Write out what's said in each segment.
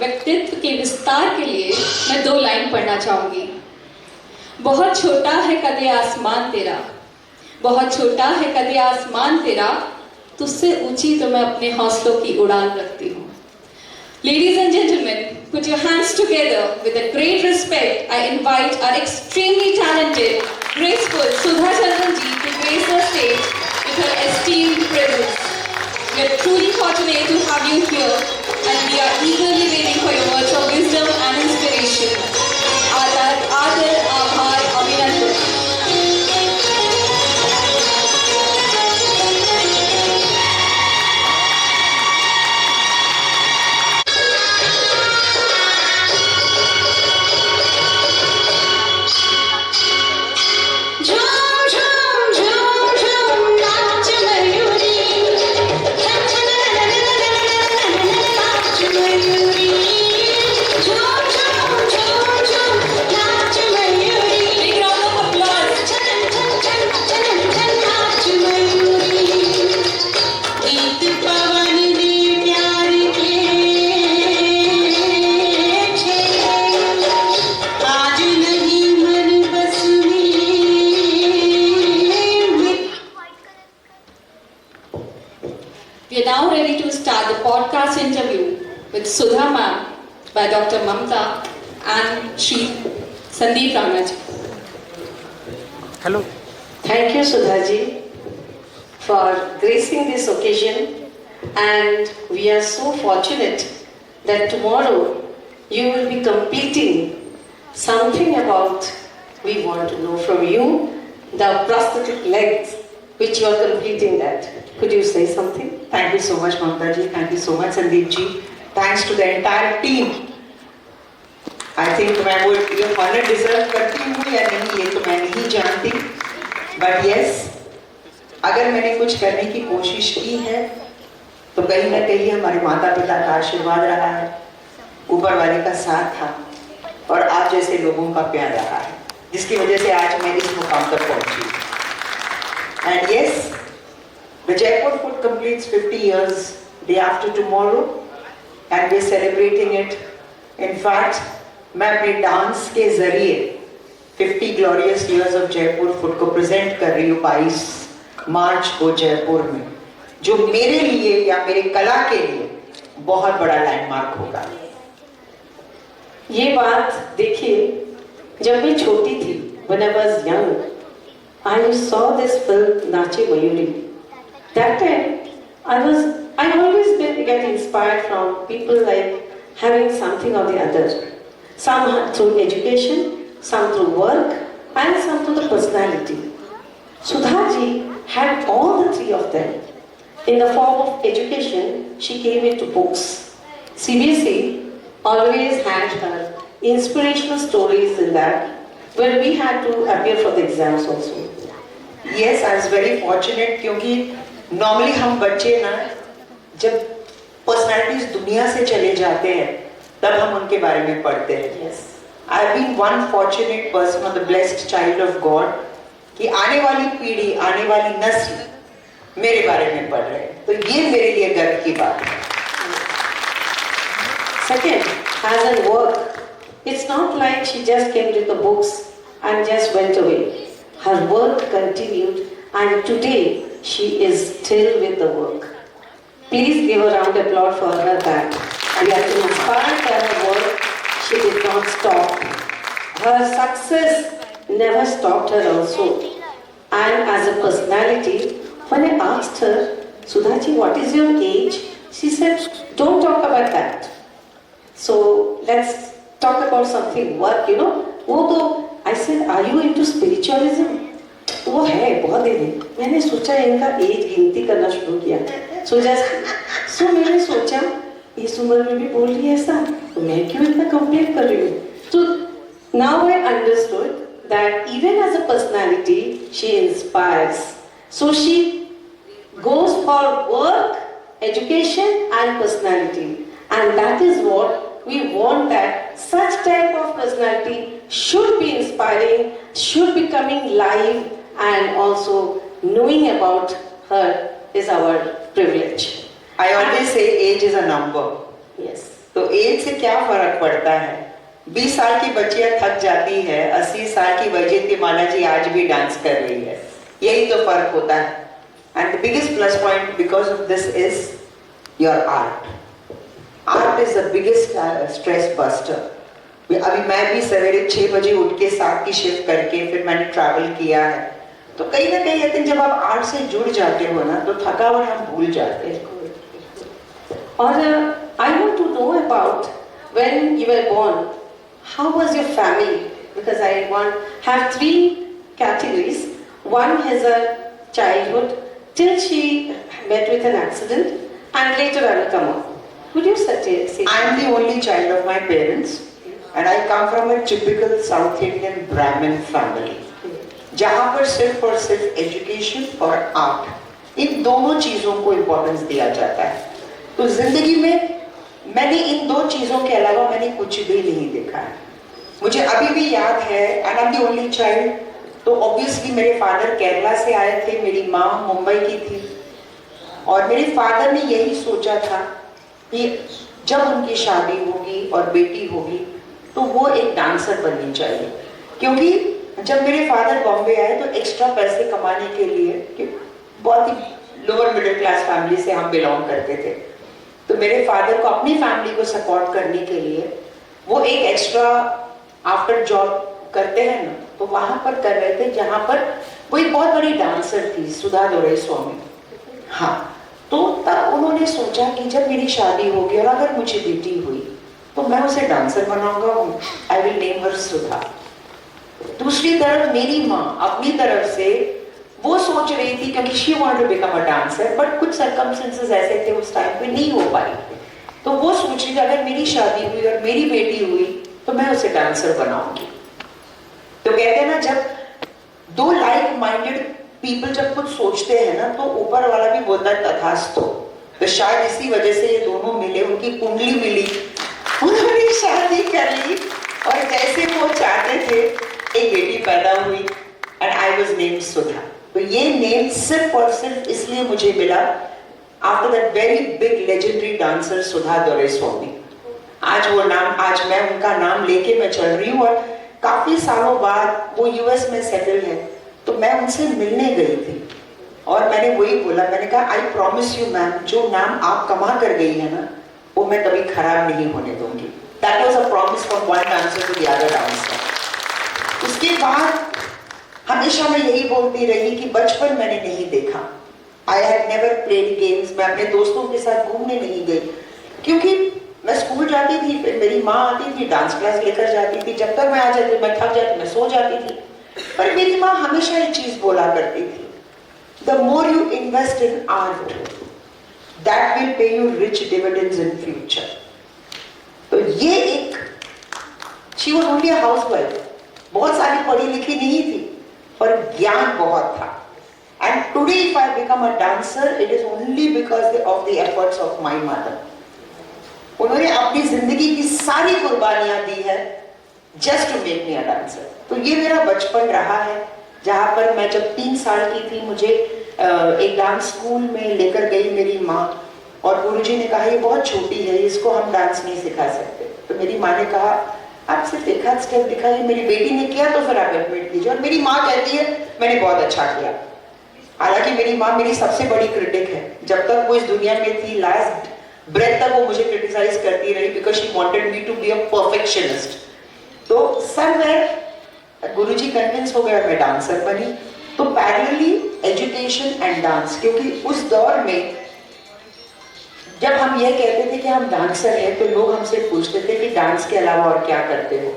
व्यक्तित्व के विस्तार के लिए मैं 2 लाइन पढ़ना चाहूंगी। बहुत छोटा है कदे आसमान तेरा, बहुत छोटा है कदे आसमान तेरा, तुझसे ऊंची तो मैं अपने हौसलों की उड़ान रखती हूँ। Ladies and gentlemen, put your hands together. With a great respect, I invite our extremely talented, graceful Sudha Chandran ji to grace the stage with her esteemed presence. We are truly fortunate to have you here, and we are eagerly waiting for your words of wisdom and inspiration. Aadar, Aabhar, Abhinandan. We are now ready to start the podcast interview with Sudha ma'am by Dr. Mamta and Shri Sandeep Rana ji. Hello. Thank you, Sudhaji, for gracing this occasion, and we are so fortunate that tomorrow you will be completing something about, we want to know from you, the prosthetic legs which you are completing that. Could you say something? Thank you so much, Mamta ji. Thank you so much, Sandeep ji. Thanks to the entire team. I think मैं वो ये honor deserve करती हूँ या नहीं ये तो मैं नहीं जानती. But yes, अगर मैंने कुछ करने की कोशिश की है तो कहीं ना कहीं हमारे माता पिता का आशीर्वाद रहा है, ऊपर वाले का साथ था और आप जैसे लोगों का प्यार रहा है, जिसकी वजह से आज मैं इस मुकाम तक पहुंची. And yes, the Jaipur Foot completes 50 years day after tomorrow, and we are celebrating it. In fact, मैं अपने डांस के जरिए 50 glorious years of Jaipur Foot को प्रेजेंट कर रही हूँ 22 मार्च को जयपुर में, जो मेरे लिए या मेरे कला के लिए बहुत बड़ा लैंडमार्क होगा. ये बात देखिए, जब मैं छोटी थी, when I was young, I saw this film Nache Mayuri. That time, I always get inspired from people like having something or the other. Some through education, some through work, and some through the personality. Sudhaji had all the 3 of them. In the form of education, she came into books. CBSE always had her inspirational stories in that, where we had to appear for the exams also. Yes, I was very fortunate क्योंकि normally हम बच्चे ना जब personalities दुनिया से चले जाते हैं तब हम उनके बारे में पढ़ते हैं. Yes. I've been one fortunate person or the blessed child of God कि आने वाली पीढ़ी, आने वाली नस्ल मेरे बारे में पढ़ रहे हैं, तो ये मेरे लिए गर्व की बात है. Second, as in work, it's not like she just came to the books and just went away. Her work continued, and today she is still with the work. Please give a round of applause for her that we are inspired by her work. She did not stop. Her success never stopped her also. And as a personality, when I asked her, Sudhaji, what is your age? She said, don't talk about that. So let's talk about something work, you know. वो तो I said, are you into spiritualism? वो है बहुत दिन है. मैंने सोचा इनका एज गिनती करना शुरू किया. So मैंने सोचा इस उम्र में भी बोल रही है ऐसा, तो मैं क्यों इतना कंपेयर कर रही हूँ? So now I understood that even as a personality, she inspires. So she goes for work, education, and personality, and that is what we want, that such type of personality should be inspiring, should be coming live, and also knowing about her is our privilege. I always say age is a number. Yes. तो as से क्या फर्क पड़ता है? 20 साल की बच्चियां थक जाती है, 80 साल की वैजयंती माला जी आज भी डांस कर रही है। यही तो फर्क होता है। And the biggest plus point because of this is your art. Art is the biggest stress buster. अभी मैं भी सवेरे 6 बजे उठ के 7 की शिफ्ट करके फिर मैंने ट्रैवल किया है, तो कहीं ना कहीं आई थिंक जब आप आर्ट से जुड़ जाते हो ना तो थकावट हम भूल जाते हैं। और I want to know about when you were born. How was your family? Because I have 3 categories. One is a childhood till she met with an accident, and later I will come on. Would you say? I am the only child of my parents, and I come from a typical South Indian Brahmin family, जहाँ पर सिर्फ और सिर्फ education और art in दोनों चीजों को importance दिया जाता है। तो जिंदगी में मैंने इन 2 चीजों के अलावा मैंने कुछ भी नहीं देखा है। मुझे अभी भी याद है, and I am the only child, तो ऑब्वियसली मेरे फादर केरला से आए थे, मेरी माँ मुंबई की थी, और मेरे फादर ने यही सोचा था कि जब उनकी शादी होगी और बेटी होगी तो वो एक डांसर बननी चाहिए। क्योंकि जब मेरे फादर बॉम्बे आए तो एक्स्ट्रा पैसे कमाने के लिए, कि बहुत ही लोअर मिडिल क्लास फैमिली से हम बिलोंग करते थे, तो मेरे फादर को अपनी फैमिली को सपोर्ट करने के लिए वो एक एक्स्ट्रा आफ्टर जॉब करते हैं ना, तो वहां पर कर रहे थे जहां पर वो एक बहुत बड़ी डांसर थी, सुधा दोराईस्वामी। हाँ, तो तब उन्होंने सोचा कि जब मेरी शादी होगी और अगर मुझे बेटी हुई तो मैं उसे डांसर बनाऊंगा, आई विल नेम हर सुधा। दूसरी तरफ मेरी माँ अपनी तरफ से वो सोच रही थी, क्योंकि she wanted to become a dancer, but कुछ सर्कमस्टेंसेस ऐसे थे उस टाइम पे नहीं हो पाई, तो वो सोच रही थी अगर मेरी शादी हुई और मेरी बेटी हुई तो मैं उसे डांसर बनाऊंगी। तो कहते हैं ना, जब 2 लाइक माइंडेड पीपल जब कुछ सोचते हैं ना तो ऊपर वाला भी बोलता है तथास्तु। तो शायद इसी वजह से ये दोनों मिले, उनकी कुंडली मिली, उन्होंने शादी कर ली, और जैसे वो चाहते थे एक बेटी पैदा हुई, and I was named Sudha. तो ये नेम सिर्फ और सिर्फ इसलिए मुझे मिला after that very big legendary dancer Sudha Doraiswamy. आज वो नाम, आज मैं उनका नाम लेके मैं चल रही हूँ, और काफी सालों बाद वो यूएस में सेटल है, तो मैं उनसे मिलने गई थी और मैंने वही बोला, मैंने कहा आई प्रॉमिस यू मैम, जो नाम आप कमा कर गई है ना वो मैं कभी खराब नहीं होने दूंगी। That was a promise from one dancer to the other dancer. उसके बाद हमेशा मैं यही बोलती रही कि बचपन मैंने नहीं देखा। I had never played games. मैं अपने दोस्तों के साथ घूमने नहीं गई, क्योंकि मैं स्कूल जाती थी, फिर मेरी माँ आती थी, डांस क्लास लेकर जाती थी, जब तक मैं आ जाती मैं थक जाती, मैं सो जाती थी। पर मेरी माँ हमेशा एक चीज बोला करती थी, the more you invest in art that will pay you rich dividends in future. तो ये एक, she was only a housewife, बहुत सारी पढ़ी लिखी नहीं थी, पर ज्ञान बहुत था। And today if I become a dancer, it is only because of the efforts of my mother. उन्होंने अपनी जिंदगी की सारी कुर्बानियां दी है just to make me a dancer. तो ये मेरा बचपन रहा है, जहाँ पर मैं जब 3 साल की थी मुझे एक डांस स्कूल में लेकर गई मेरी माँ, और गुरुजी ने कहा ये बहुत छोटी है, इसको हम डांस नहीं सिखा सकते। तो मेरी माँ ने कहा आप सिर्फ एक आध स्टेप दिखाइए। मेरी बेटी ने किया तो फिर आप एडमिट कीजिए, और मेरी माँ कहती है मैंने बहुत अच्छा किया। हालांकि मेरी माँ मेरी सबसे बड़ी क्रिटिक है, जब तक वो इस दुनिया में थी लास्ट ब्रेथ तक वो मुझे क्रिटिसाइज करती रही, because she wanted me to be a perfectionist. तो समवेयर गुरुजी कन्विंस हो गया, मैं डांसर बनी। तो पैरेलली एजुकेशन एंड डांस, क्योंकि उस दौर में जब हम ये कहते थे कि हम डांसर हैं तो लोग हमसे पूछते थे कि डांस के अलावा और क्या करते हो।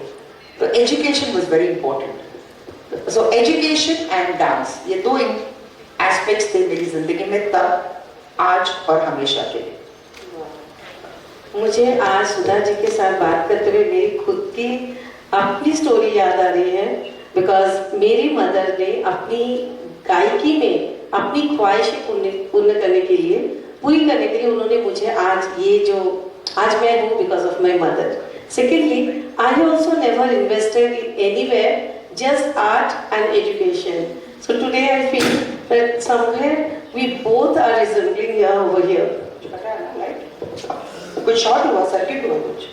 तो education was very important. So education and dance, ये 2 एस्पेक्ट्स थे मेरी जिंदगी में, तब, आज और हमेशा के लिए। मुझे आज सुधा जी के साथ बात करते हुए मेरी खुद की अपनी स्टोरी याद आ रही है, बिकॉज मेरी मदर ने अपनी गायकी में अपनी ख्वाहिशें पूर्ण करने के लिए, पूरी करने के लिए उन्होंने मुझे आज ये जो आज मैं हूँ because of my mother. Secondly, I also never invested in anywhere, just art and education. So today I feel that somewhere we both are resembling here over here. कुछ शॉर्ट हुआ, सर्किट हुआ कुछ?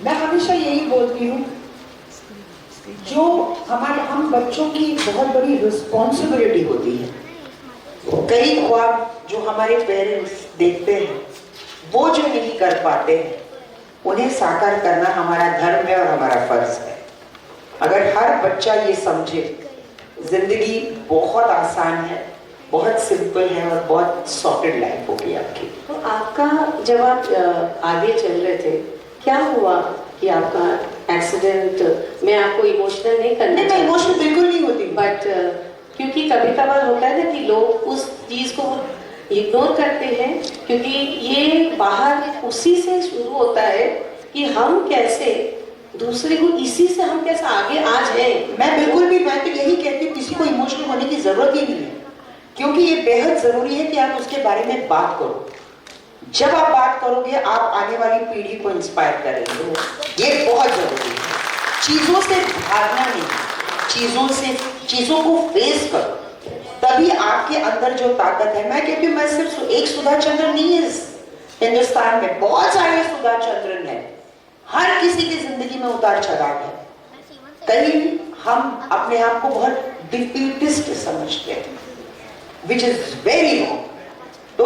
मैं हमेशा यही बोलती हूँ, जो हम बच्चों की बहुत बड़ी रिस्पॉन्सिबिलिटी होती है। कई ख्वाब जो हमारे पेरेंट्स देखते हैं, वो जो नहीं कर पाते हैं, उन्हें साकार करना हमारा धर्म है और हमारा फर्ज है। अगर हर बच्चा ये समझे, जिंदगी बहुत आसान है, बहुत सिंपल है और बहुत सॉर्टेड लाइफ होगी आपकी। तो आपका जब आप आगे चल रहे थे, क्या हुआ कि आपका एक्सीडेंट? मैं आपको इमोशनल नहीं करना नहीं, मैं इमोशनल बिल्कुल नहीं होती, बट क्योंकि कभी कभार होता है ना कि लोग उस चीज को इग्नोर करते हैं, क्योंकि ये बाहर उसी से शुरू होता है कि हम कैसे दूसरे को, इसी से हम कैसे आगे आ जाए। मैं बिल्कुल भी, मैं तो यही कहती हूँ, किसी को इमोशनल होने की जरूरत ही नहीं है, क्योंकि ये बेहद जरूरी है कि आप उसके बारे में बात करो। जब आप बात करोगे, आप आने वाली पीढ़ी को इंस्पायर करेंगे। ये बहुत जरूरी है। चीजों से भागना नहीं, चीजों को फेस करो, तभी आपके अंदर जो ताकत है। मैं कहती हूँ, मैं सिर्फ एक सुधा चंद्रन नहीं है इस हिंदुस्तान में, बहुत सारे सुधा चंद्रन है। हर किसी की जिंदगी में उतार चढ़ाव है। कहीं हम अपने आप को बहुत डिफीटिस्ट समझते हैं, विच इज वेरी रॉन्ग। तो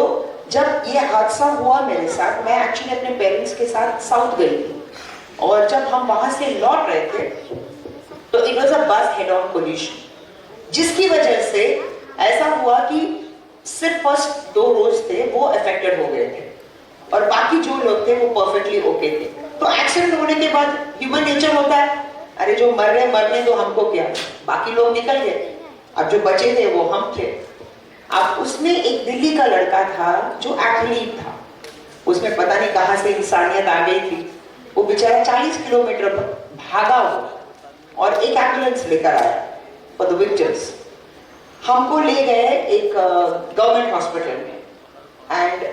जब ये हादसा हुआ मेरे साथ, मैं एक्चुअली अपने पेरेंट्स के साथ साउथ गई थी, और जब हम वहां से लौट रहे थे तो इट वॉज अ बस हेड ऑन कोलिशन, जिसकी वजह से ऐसा हुआ कि सिर्फ फर्स्ट 2 रोज थे वो अफेक्टेड हो गए थे, और बाकी जो लोग थे वो परफेक्टली ओके थे। तो एक्सीडेंट होने के बाद ह्यूमन नेचर होता है, अरे जो मर रहे मरने दो, हमको क्या, बाकी लोग निकल गए, अब जो बचे थे वो हम थे। अब उसमें एक दिल्ली का लड़का था जो एथलीट था, उसमें पता नहीं कहां से इंसानियत आ गई थी। वो बेचारा 40 किलोमीटर भागा हो और एक एम्बुलेंस लेकर आया फॉर द विक्टिम्स। हमको ले गए एक गवर्नमेंट हॉस्पिटल में, एंड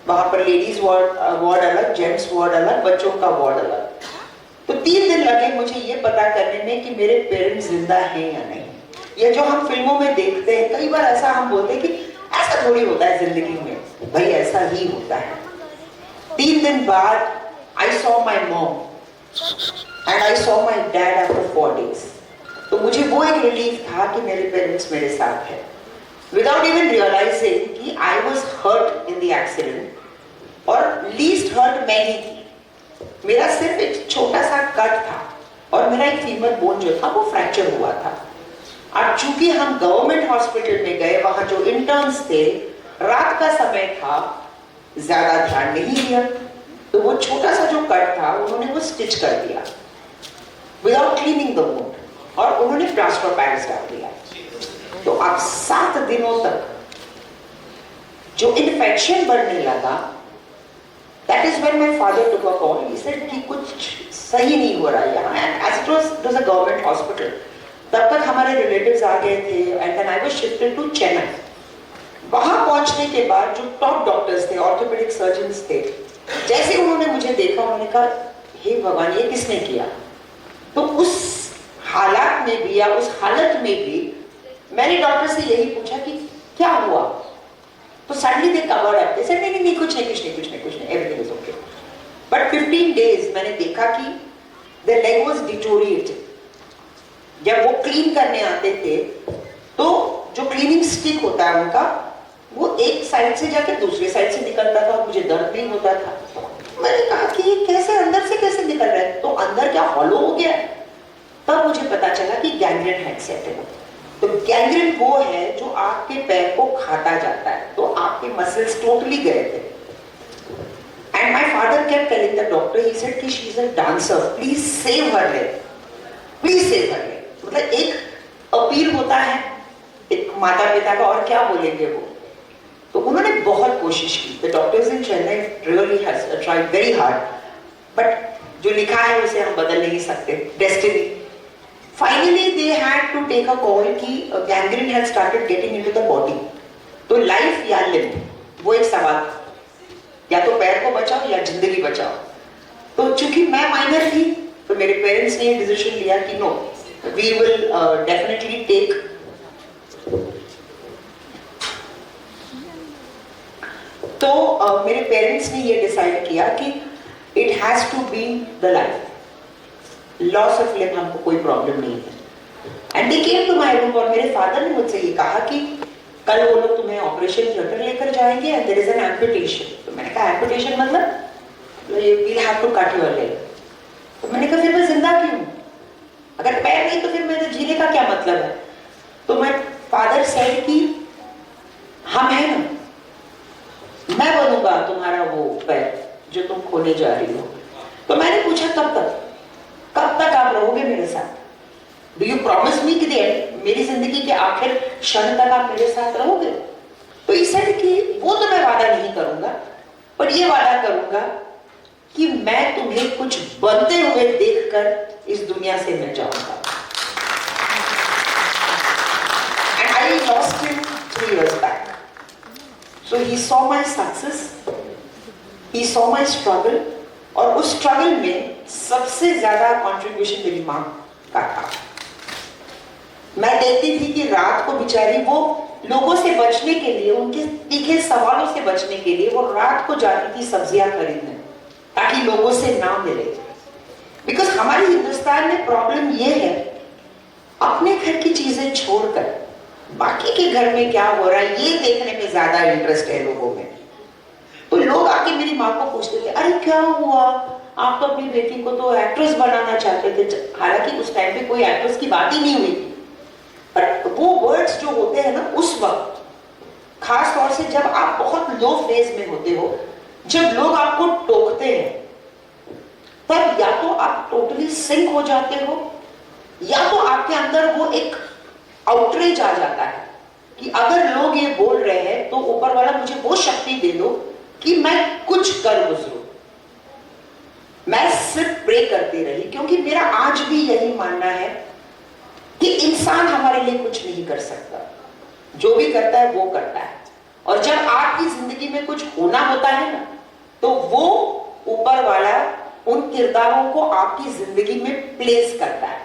वहां पर लेडीज वार्ड अलग, जेंट्स वार्ड अलग, बच्चों का वार्ड अलग। तो 3 दिन लगे मुझे ये पता करने में कि मेरे पेरेंट्स जिंदा हैं या नहीं। ये जो हम फिल्मों में देखते हैं, कई बार ऐसा हम बोलते हैं कि ऐसा थोड़ी होता है जिंदगी में, भाई ऐसा ही होता है। 3 दिन बाद I saw my mom and I saw my dad after 4 days। तो मुझे वो एक रिलीफ था कि मेरे पेरेंट्स मेरे साथ है, विदाउट इवन रियलाइजिंग कि I was hurt in the accident, और लीस्ट हर्ट मैं ही थी। मेरा सिर्फ एक छोटा सा कट था, और मेरा एक फीमर बोन जो था वो फ्रैक्चर हुआ था। अब चूंकि हम गवर्नमेंट हॉस्पिटल में गए, वहां जो इंटर्न्स थे, रात का समय था, ज्यादा ध्यान नहीं दिया, तो वो छोटा सा जो कट था उन्होंने वो स्टिच कर दिया विदाउट क्लीनिंग द वुंड, और उन्होंने प्लास्टर पैड्स डाल दिया। तो अब 7 दिनों तक जो इन्फेक्शन बढ़ने लगा, that is when my father took a call. He said कि कुछ सही नहीं हो रहा है यहाँ, and as it was a government hospital. तब तक हमारे रिलेटिव्स आ गए थे, and then I was shifted to Chennai. वहां पहुंचने के बाद जो टॉप डॉक्टर्स थे, ऑर्थोपेडिक सर्जन्स थे, जैसे उन्होंने मुझे देखा, उन्होंने कहा, हे भगवान, ये किसने किया? तो उस हालात में भी, या उस हालत में भी, मैंने डॉक्टर से यही पूछा कि क्या हुआ? तो suddenly they covered up, they said नहीं, कुछ नहीं, everything is okay. But 15 days मैंने देखा कि द लेग वाज डिटोरिएटेड। जब वो क्लीन करने आते थे, तो जो क्लीनिंग स्टिक होता है उनका, वो एक साइड से जाकर दूसरे साइड से निकलता था, और मुझे दर्द नहीं होता था। मैंने कहा कि ये कैसे अंदर से कैसे निकल रहा है? तो अंदर क्या हॉलो हो गया? तब मुझे पता चला कि गैंग्रीन हैड सेट इन। तो गैंग्रीन वो है जो आपके पैर को खाता जाता है, तो आपके मसल्स टोटली गए थे। And my father kept telling the doctor, he said कि she is a dancer, please save her leg, please save her leg. मतलब एक अपील होता है एक माता पिता का, और क्या बोलेंगे वो। तो उन्होंने बहुत कोशिश की। The doctors in Chennai really has tried very hard, but जो लिखा है उसे हम बदल नहीं सकते, destiny. Finally they had to take a call कि gangrene had started getting into the body. तो लाइफ या लिम्ब, वो एक सवाल था, या तो पैर को बचाओ या जिंदगी बचाओ। तो चूंकि मैं माइनर थी, तो मेरे पेरेंट्स ने डिसीजन लिया कि no, we will definitely take. तो मेरे पेरेंट्स ने ये डिसाइड किया कि it has to be the life, loss of limb हमको कोई प्रॉब्लम नहीं है. And they came to my room और मेरे फादर ने मुझसे ये कहा कि कल वो लोग तुम्हें ऑपरेशन थिएटर लेकर जाएंगे and there is an amputation. तो मैंने कहा एम्पुटेशन मतलब you will have to cut your leg. तो मैंने कहा फिर मैं जिंदा क्यों, अगर पैर नहीं तो फिर मेरे जीने का क्या मतलब है. तो मैं फादर सेड कि हम है ना, मैं बनूंगा तुम्हारा वो पैर जो तुम खोने जा रही हो. तो मैंने पूछा कब तक आप रहोगे मेरे साथ, डू यू प्रॉमिस मी कि मेरी जिंदगी के आखिर क्षण तक आप मेरे साथ रहोगे. तो इस सेड कि वो तो मैं वादा नहीं करूंगा, पर ये वादा करूंगा कि मैं तुम्हें कुछ बनते हुए देखकर इस दुनिया से मैं जाऊंगा. And I lost him 3 years back. So he saw my success, he saw my struggle, और उस स्ट्रगल में सबसे ज्यादा कंट्रीब्यूशन मेरी माँ का था. मैं देखती थी कि रात को बेचारी वो लोगों से बचने के लिए, उनके तीखे सवालों से बचने के लिए वो रात को जाती थी सब्जियां खरीदने ताकि लोगों से ना मिले. बिकॉज हमारे हिंदुस्तान में प्रॉब्लम ये है, अपने घर की चीजें छोड़कर बाकी के घर में क्या हो रहा है ये देखने में ज्यादा इंटरेस्ट है लोगों में. तो लोग आके मेरी माँ को पूछते थे, अरे क्या हुआ, आप तो अपनी बेटी को तो एक्ट्रेस बनाना चाहते थे. हालांकि उस टाइम पे कोई एक्ट्रेस की बात ही नहीं हुई थी, पर वो वर्ड्स जो होते हैं ना उस वक्त, खास तौर से जब आप बहुत लो फेज में होते हो, जब लोग आपको टोकते हैं, तब या तो आप टोटली सिंक हो जाते हो या तो आपके अंदर वो एक आउटरीच आ जाता है कि अगर लोग ये बोल रहे हैं तो ऊपर वाला मुझे वो शक्ति दे दो कि मैं कुछ कर गुजरूं. मैं सिर्फ प्रे करती रही, क्योंकि मेरा आज भी यही मानना है कि इंसान हमारे लिए कुछ नहीं कर सकता, जो भी करता है वो करता है. और जब आपकी जिंदगी में कुछ होना होता है ना, तो वो ऊपर वाला उन किरदारों को आपकी जिंदगी में प्लेस करता है.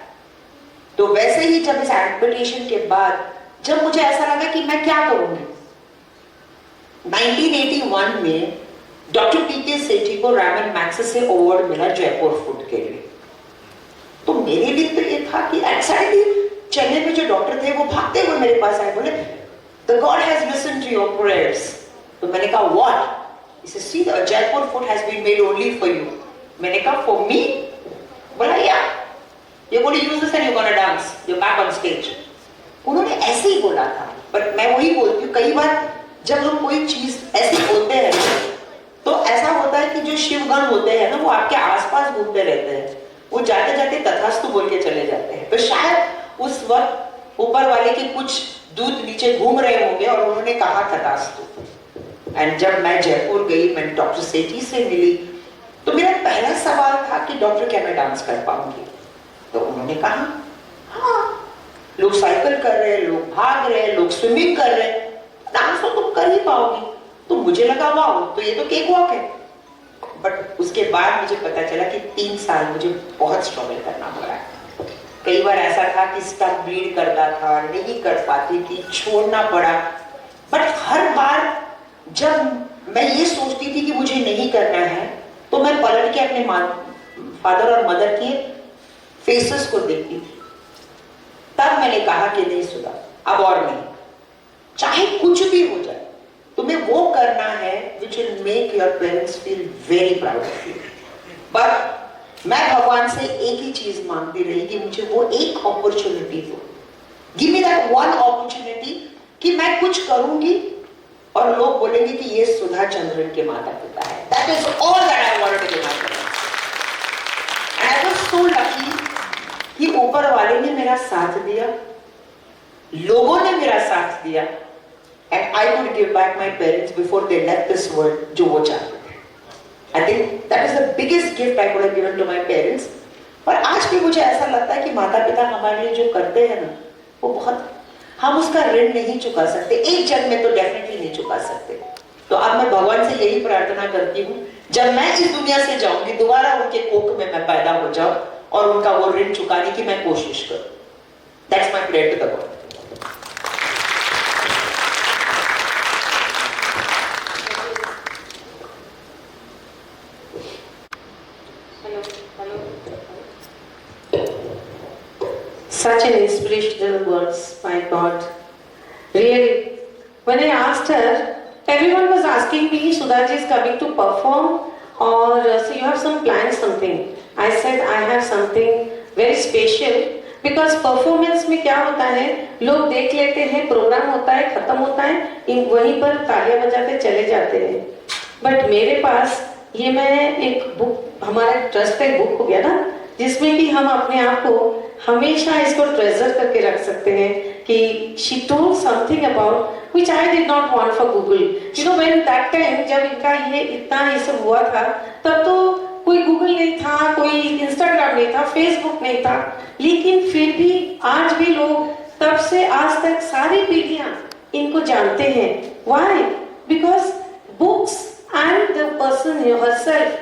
तो वैसे ही जब इस एम्पुटेशन के बाद जब मुझे ऐसा लगा कि मैं क्या करूंगी, 1981 में डॉक्टर पीके सेठी को रैमन मैग्सेसे अवार्ड मिला जयपुर फूड के लिए. तो मेरे लिए तो ये था कि एक्साइटली चेन्नई में जो डॉक्टर थे वो भागते हुए मेरे पास आए, बोले the god has listened to your prayers. तो मैंने कहा what, he said see the Jaipur food has been made only for you. मैंने कहा for me, बोला yeah, you're going to use this and you're going to dance, you're back on stage. उन्होंने ऐसे ही बोला था. पर मैं वही बोलती हूँ, कई बार जब हम कोई चीज ऐसी बोलते हैं तो ऐसा होता है कि जो शिवगण होते हैं ना वो आपके आसपास घूमते रहते हैं, वो जाते जाते तथास्तु बोल के चले जाते हैं. तो शायद उस वक्त ऊपर वाले के कुछ दूत नीचे घूम रहे होंगे और उन्होंने कहा तथास्तु. एंड जब मैं जयपुर गई, मैं डॉक्टर सेठी से मिली, तो मेरा पहला सवाल था कि डॉक्टर क्या मैं डांस कर पाऊंगी. तो उन्होंने कहा हाँ, लोग साइकिल कर रहे हैं, लोग भाग रहे हैं, लोग स्विमिंग कर रहे हैं, डांस तो तुम कर ही पाओगी. तो मुझे लगा वाह, तो ये तो केक वॉक है. बट उसके बाद मुझे पता चला कि 3 साल मुझे बहुत स्ट्रगल करना पड़ा. कई बार ऐसा था कि स्टफ ब्लीड करता था, नहीं कर पाती थी, छोड़ना पड़ा. बट हर बार जब मैं ये सोचती थी कि मुझे नहीं करना है, तो मैं पलट के अपने फादर और मदर के फेसेस को देखती थी. तब मैंने कहा कि नहीं सुधा, अब और नहीं, चाहे कुछ भी हो जाए, तुम्हें वो करना है which will make your parents feel very proud of you. But मैं भगवान से एक ही चीज मांगती रही कि मुझे वो एक अपॉर्चुनिटी दो, give me that one opportunity कि मैं कुछ करूंगी और लोग बोलेंगे कि ये सुधा चंद्रन के माता पिता है. That is all that I wanted to do my parents. And I was so lucky कि ऊपर वाले ने मेरा साथ दिया, लोगों ने मेरा साथ दिया, and I could give back my parents before they left this world जो वो चाहते थे. I think that is the biggest gift I could have given to my parents. और आज भी मुझे ऐसा लगता है कि माता पिता हमारे लिए जो करते हैं ना, वो बहुत, हम उसका ऋण नहीं चुका सकते, एक जन्म में तो डेफिनेटली नहीं चुका सकते. तो अब मैं भगवान से यही प्रार्थना करती हूँ, जब मैं इस दुनिया से जाऊंगी दोबारा उनके कोख में मैं पैदा हो जाऊं और उनका वो ऋण चुकाने की मैं कोशिश करूं. That's my prayer to the God. Such an inspirational words, my God. Really, when I asked her, everyone was asking me, Sudhaji is coming to perform or so you have some plans, something. I said I have something very special because performance में क्या होता है, लोग देख लेते हैं, programme होता है, खत्म होता है, वहीं पर तालियां बजाते चले जाते हैं. बट मेरे पास ये मैं एक बुक, हमारे ट्रस्ट का एक बुक हो गया ना, जिसमें कि हम अपने आप को हमेशा इसको ट्रेजर करके रख सकते हैं कि she told something about which I did not want for Google. You know when that time जब इनका ये इतना ये सब हुआ था, तब तो कोई गूगल नहीं था, कोई इंस्टाग्राम नहीं था, फेसबुक नहीं था, लेकिन फिर भी आज भी लोग तब से आज तक सारी पीढ़ियां इनको जानते हैं. Why? Because books and the person herself,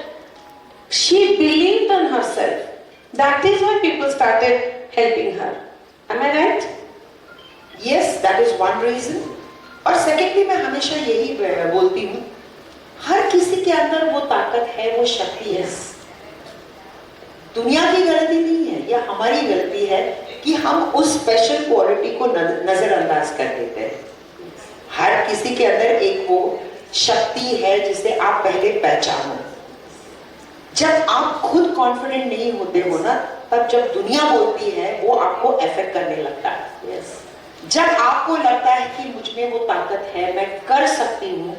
she believed on herself. That is why people started helping her. Am I right? Yes, that is one reason. और सेकेंडली मैं हमेशा यही बोलती हूँ, हर किसी के अंदर वो ताकत है, वो शक्ति है. दुनिया की गलती नहीं है, यह हमारी गलती है कि हम उस स्पेशल क्वालिटी को नजरअंदाज कर देते हैं. हर किसी के अंदर एक वो शक्ति है जिसे आप पहले पहचानो. जब आप खुद कॉन्फिडेंट नहीं होते हो ना, तब जब दुनिया बोलती है वो आपको अफेक्ट करने लगता है. Yes. जब आपको लगता है कि मुझ में वो ताकत है, मैं कर सकती हूँ,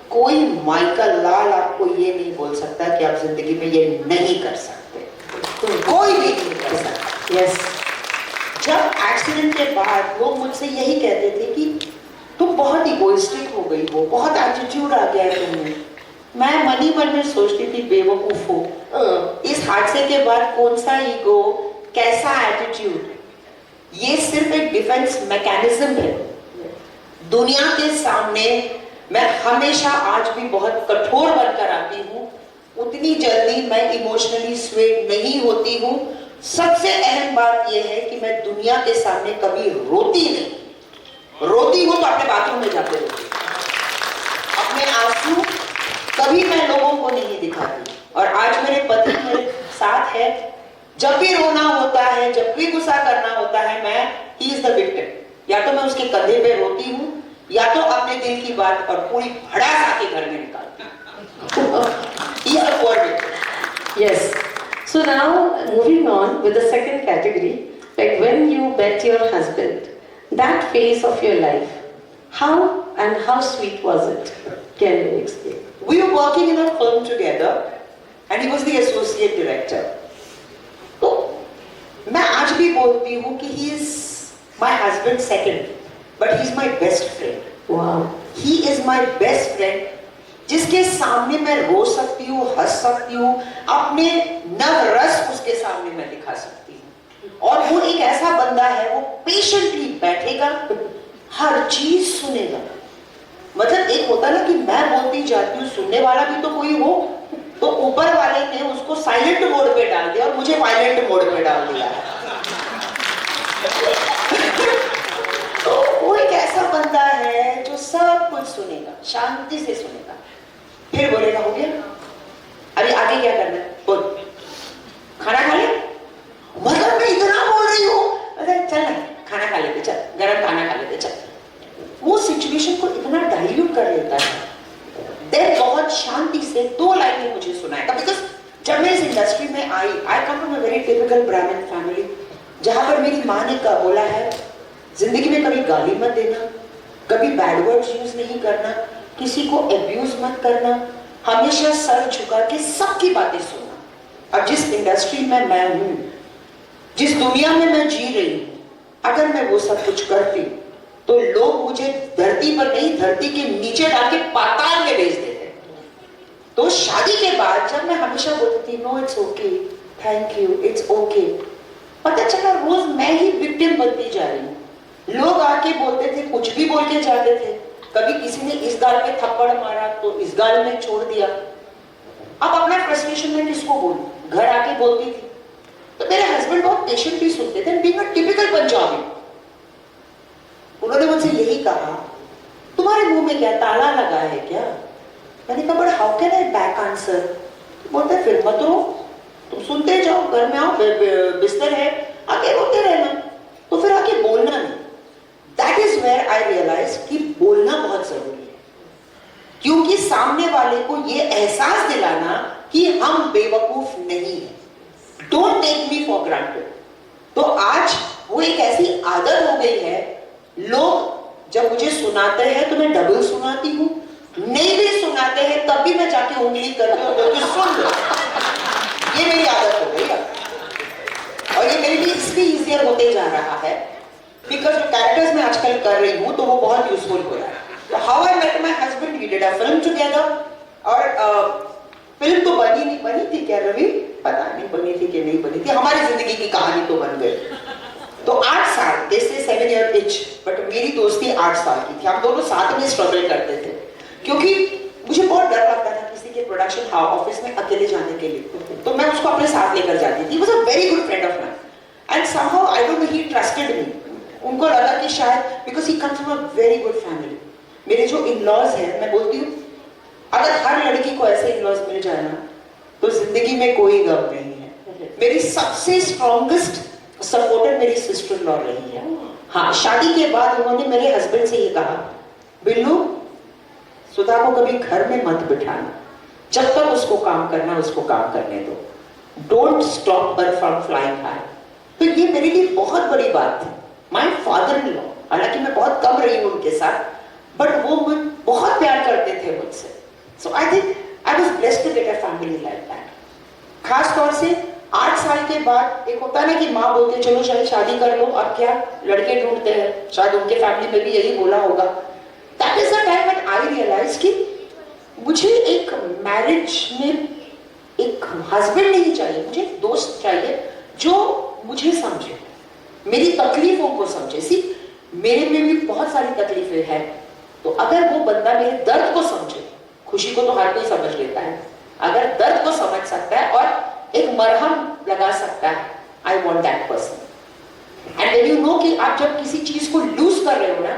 कोई माइकल लाल आपको ये नहीं बोल सकता कि आप जिंदगी में ये नहीं कर सकते. कोई भी नहीं कर सकता. Yes. जब एक्सीडेंट के बाद लोग मुझसे यही कहते थे कि तुम बहुत इगोइस्टिक हो गई हो, बहुत एटीट्यूड आ गया है तुम्हें. मैं मन में सोचती थी बेवकूफ हो, इस हादसे के बाद कौन सा ईगो, कैसा एटीट्यूड. ये सिर्फ एक डिफेंस मैकेनिज्म है. दुनिया के सामने मैं हमेशा आज भी बहुत कठोर बनकर आती हूँ. उतनी जल्दी मैं इमोशनली स्वेट नहीं होती हूँ. सबसे अहम बात यह है कि मैं दुनिया के सामने कभी रोती नहीं. रोती हूँ तो अपने बाथरूम में जाते रहती. अपने आंसू कभी मैं लोगों को नहीं दिखाती. और आज मेरे पति मेरे साथ है. जब भी रोना होता है, जब भी गुस्सा करना होता है, मैं ही इज द विक्टिम. या तो मैं उसके कंधे पे रोती हूँ, या तो अपने दिल की बात और पूरी भड़ास आके घर में निकालती हूँ. He is the poor victim. Yes. So now moving on with the second category, like when you met your husband, that phase of your life, how and how sweet was it? Can you explain? We were working in a film together, and he was the associate director. तो मैं आज भी बोलती हूँ कि he is my husband second, but he is my best friend. Wow. He is my best friend, जिसके सामने मैं रो सकती हूँ, हंस सकती हूँ, अपने नवरस उसके सामने मैं दिखा सकती हूँ. और वो एक ऐसा बंदा है, वो पेशेंटली बैठेगा, हर चीज सुनेगा. मतलब एक होता ना कि मैं बोलती जाती हूँ, सुनने वाला भी तो कोई हो, तो ऊपर वाले ने उसको साइलेंट मोड पे डाल दिया और मुझे वायलेंट मोड पे डाल दिया. तो वो एक ऐसा बंदा है जो सब कुछ सुनेगा, शांति से सुनेगा, फिर बोलेगा हो गया, अरे आगे क्या करना है, बोल. खाना खा ले. मतलब मैं इतना बोल रही हूँ, अरे चल ना खाना खा लेते, चल गरम खाना खा लेते, चल. वो सिचुएशन को इतना डाइल्यूट कर लेता है. देन बहुत शांति से 2 लाइनें मुझे सुनाएगा. बिकॉज जब मैं इस इंडस्ट्री में I come from a very typical Brahmin family, जहां पर मेरी माँ ने कहा बोला है, जिंदगी में कभी गाली मत देना, कभी बैड वर्ड्स यूज नहीं करना, किसी को अब्यूज मत करना, हमेशा सर झुका के सबकी बातें सुनना. अब जिस इंडस्ट्री में मैं हूँ, जिस दुनिया में मैं जी रही हूँ, अगर मैं वो सब कुछ करती तो लोग मुझे धरती पर नहीं, धरती के नीचे डाल के पाताल में भेज देते. तो शादी के बाद जब मैं हमेशा बोलती थी no it's okay, thank you, it's okay, पता चला रोज मैं ही विक्टिम बनती जा रही हूँ. लोग आके बोलते थे, कुछ भी बोल के जाते थे. कभी किसी ने इस गाल पे थप्पड़ मारा तो इस गाल में छोड़ दिया. अब अपना फ्रस्ट्रेशन में किसको बोलूं, घर आके बोलती थी. तो मेरे हस्बैंड बहुत पेशेंटली सुनते थे, बीइंग अ टिपिकल पंजाबी। उन्होंने मुझसे यही कहा, तुम्हारे मुंह में क्या ताला लगा है क्या? मैंने कहा, but how can I back answer? बोलते फिर मत रो, तुम सुनते जाओ, घर में आओ, बिस्तर है, आके रोते रहना, तो फिर आके बोलना नहीं। That is where I realize कि बोलना बहुत जरूरी है, क्योंकि सामने वाले को ये एहसास दिलाना कि हम बेवकूफ नहीं है। Don't take me for granted. तो आज वो एक ऐसी आदत हो गई है, लोग जब मुझे सुनाते हैं तो मैं डबल सुनाती हूँ, नहीं भी सुनाते हैं तब भी मैं जाके उंगली करती हूँ तो सुन लो। ये मेरी आदत हो गई है और ये मेरे लिए इसलिए इजियर होते जा रहा है बिकॉज जो कैरेक्टर्स मैं आजकल कर रही हूँ तो वो बहुत यूजफुल हो रहा है। तो how I met my husband, we did a film together, और फिल्म तो बनी थी क्या रवि? पता नहीं बनी थी कि नहीं बनी थी, हमारी जिंदगी की कहानी तो बन गई। तो 8 साल, they say 7 year itch, but मेरी दोस्ती 8 साल की थी। हम दोनों साथ में स्ट्रगल करते थे, क्योंकि मुझे बहुत डर लगता था किसी के प्रोडक्शन ऑफिस में अकेले जाने के लिए, तो मैं उसको अपने साथ लेकर जाती थी। He was a very good friend of mine, and somehow I don't know, he trusted me. उनको लगा कि शायद because he comes from a very good family. मेरे जो इन-लॉज हैं, मैं बोलती हूँ अगर हर लड़की को ऐसे इन-लॉज मिल जाए ना तो जिंदगी में कोई गम नहीं है। मेरी सबसे स्ट्रॉन्गेस्ट सपोर्टर मेरी सिस्टर इन लॉ रही है। हाँ, शादी के बाद उन्होंने मेरे हस्बैंड से ये कहा, बिल्लू सुधा को कभी घर में मत बिठाना, जब तक उसको काम करना उसको काम करने दो, don't stop her from flying high. तो ये मेरे लिए बहुत बड़ी बात थी। माय फादर इन लॉ, हालांकि मैं बहुत कम रही हूँ उनके साथ, बट वो मुझे बहुत प्यार करते थे मुझसे। So I think I was blessed to get a family like that. खास तौर से 8 साल के बाद एक होता है ना कि माँ बोलती है चलो शायद शादी कर लो, अब क्या लड़के ढूंढते हैं, शायद उनके फैमिली में भी यही बोला होगा। That is the time when I realize कि मुझे एक मैरिज में एक हस्बैंड नहीं चाहिए, मुझे एक दोस्त चाहिए जो मुझे समझे, मेरी तकलीफों को समझे। सी मेरे में भी बहुत सारी तकलीफें हैं, तो अगर वो बंदा मेरे दर्द को समझे, खुशी को तो हर कोई समझ लेता है, अगर दर्द को समझ सकता है और एक मरहम लगा सकता है, I want that person. And when you know कि आप जब किसी चीज को लूज कर रहे हो ना,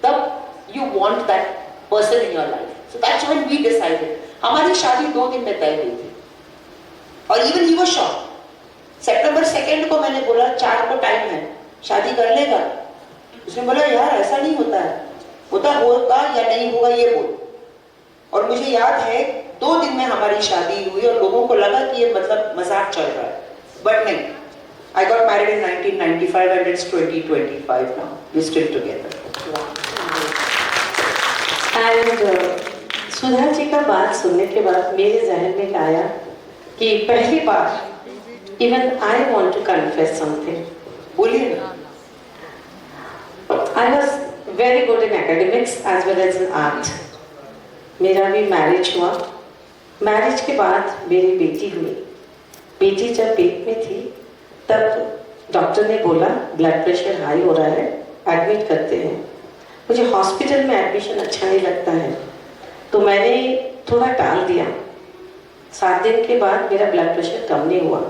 तब you want that person in your life. So that's when we decided. हमारी शादी 2 दिन में तय हुई थी और इवन ही वाज शॉक्ड। सितंबर 2 को मैंने बोला 4 को टाइम है, शादी कर लेगा? उसने बोला यार ऐसा नहीं होता है, होगा या नहीं होगा ये बोल। और मुझे याद है 2 दिन में हमारी शादी हुई और लोगों को लगा कि ये मतलब मजाक चल रहा है, बट नहीं। I got married in 1995 and it's 2025 now. We're still together. And Sudha ji का बात सुनने के बाद मेरे जहन में आया कि पहली बार even I want to confess something. बोलिए ना। I was very good in academics as well as in art. मेरा भी मैरिज हुआ। मैरिज के बाद मेरी बेटी हुई। बेटी जब पेट में थी तब डॉक्टर ने बोला ब्लड प्रेशर हाई हो रहा है, एडमिट करते हैं। मुझे हॉस्पिटल में एडमिशन अच्छा नहीं लगता है, तो मैंने थोड़ा टाल दिया। 7 दिन के बाद मेरा ब्लड प्रेशर कम नहीं हुआ,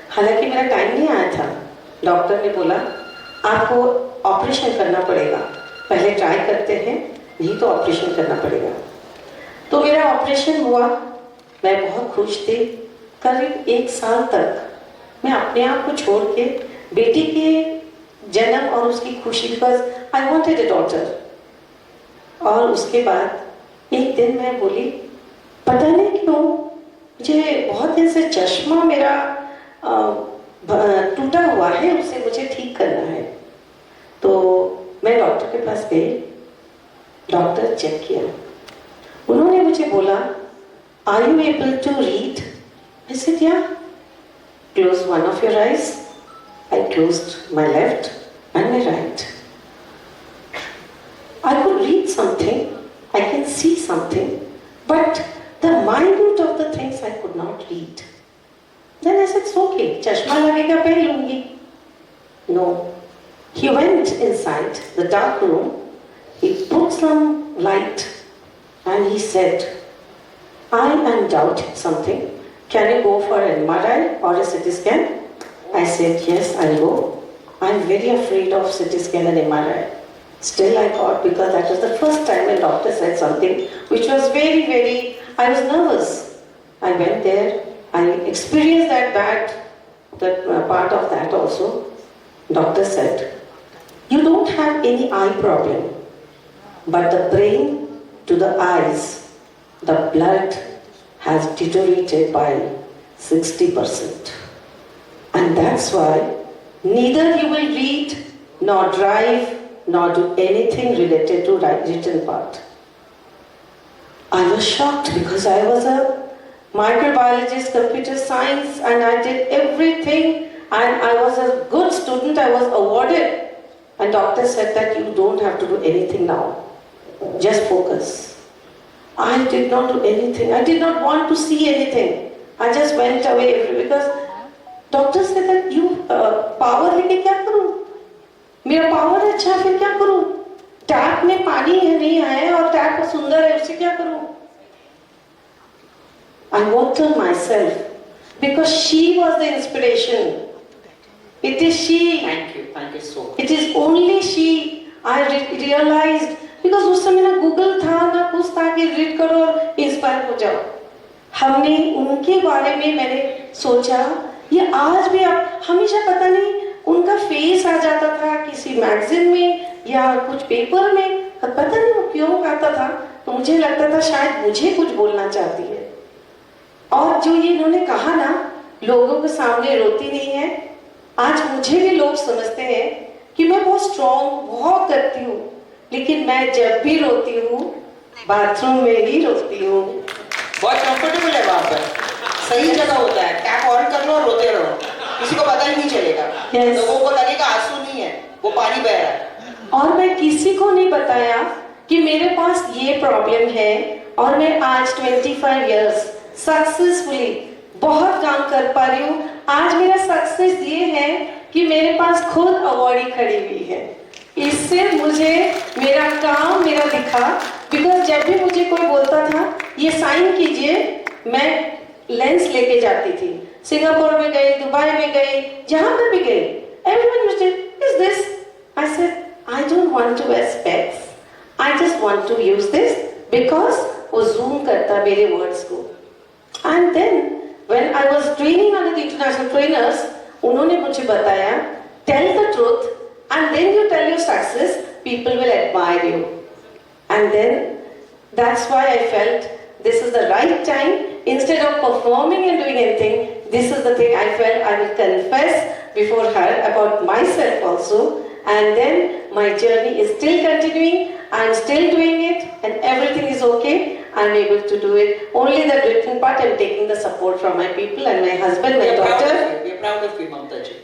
हालांकि मेरा टाइम नहीं आया था। डॉक्टर ने बोला आपको ऑपरेशन करना पड़ेगा, पहले ट्राई करते हैं, नहीं तो ऑपरेशन करना पड़ेगा। तो मेरा ऑपरेशन हुआ। मैं बहुत खुश थी। करीब 1 साल तक मैं अपने आप को छोड़ के बेटी के जन्म और उसकी खुशी, because I wanted A daughter. और उसके बाद एक दिन मैं बोली पता नहीं क्यों मुझे बहुत दिन से चश्मा मेरा टूटा हुआ है, उसे मुझे ठीक करना है। तो मैं डॉक्टर के पास गई। डॉक्टर चेक किया, उन्होंने मुझे बोला are you able to read? I said yeah. Close one of your eyes. I closed my left and my right. I could read something, I can see something, but the minute of the things I could not read. Then I said, it's okay, chashma lagega pehn lungi. No. He went inside the dark room, he put some light and he said, I am doubting something. Can you go for an MRI or a CT scan? I said, yes, I'll go. I'm very afraid of CT scan and MRI. Still I got, because that was the first time a doctor said something which was very, I was nervous. I went there, I experienced that part of that also. Doctor said, you don't have any eye problem, but the brain to the eyes, the blood has deteriorated by 60%. And that's why neither you will read, nor drive, nor do anything related to written part. I was shocked because I was a microbiologist, computer science, and I did everything, and I was a good student, I was awarded. And doctor said that you don't have to do anything now, just focus. I did not do anything, I did not want to see anything. I just went away because doctor said that you power लेके क्या करूँ? मेरा power अच्छा है फिर क्या करूँ? Tap में पानी है नहीं है और टैप सुंदर है उससे क्या करूँ? I worked on myself because she was the inspiration. It is she. Thank you so much. It is only she. I realized because उस समय ना गूगल था ना कुछ था कि रीड करो और इंस्पायर हो जाओ. हमने उनके बारे में मैंने सोचा ये आज भी आप हमेशा पता नहीं उनका फेस आ जाता था किसी मैगजीन में या कुछ पेपर में पता नहीं वो क्यों आता था तो मुझे लगता था शायद मुझे कुछ बोलना चाहती है और जो ये इन्होंने कहा ना लोगों के सामने रोती नहीं है आज मुझे भी लोग समझते हैं कि मैं बहुत स्ट्रॉन्ग बहुत करती हूँ लेकिन मैं जब भी रोती हूँ बाथरूम में ही रोती हूँ बहुत कंफर्टेबल है वहाँ पर सही जगह होता है टैप ऑन कर लो और रोते रहो किसी को पता ही नहीं चलेगा Yes. लोगों को लगेगा आंसू नहीं है वो पानी बह रहा है और मैं किसी को नहीं बताया कि मेरे पास ये प्रॉब्लम है और मैं आज 25 इयर्स सक्सेसफुली बहुत काम कर पा रही हूँ आज मेरा सक्सेस ये है कि मेरे पास खुद अवार्डी खड़ी हुई है इससे मुझे मेरा काम मेरा दिखा बिकॉज जब भी मुझे कोई बोलता था ये साइन कीजिए मैं लेंस लेके जाती थी सिंगापुर में गई दुबई में गई जहां पर भी गई everyone used it is this I said I don't want to wear specs I just want to use this because वो जूम करता मेरे वर्ड्स को and then when I was training under the international trainers उन्होंने मुझे बताया tell the truth and then you tell your success people will admire you and then that's why I felt this is the right time. Instead of performing and doing anything, this is the thing I felt I will confess before her about myself also. And then my journey is still continuing. I'm still doing it, and everything is okay. I'm able to do it. Only the written part, I'm taking the support from my people and my husband, my daughter. We're proud of you, Mamta ji.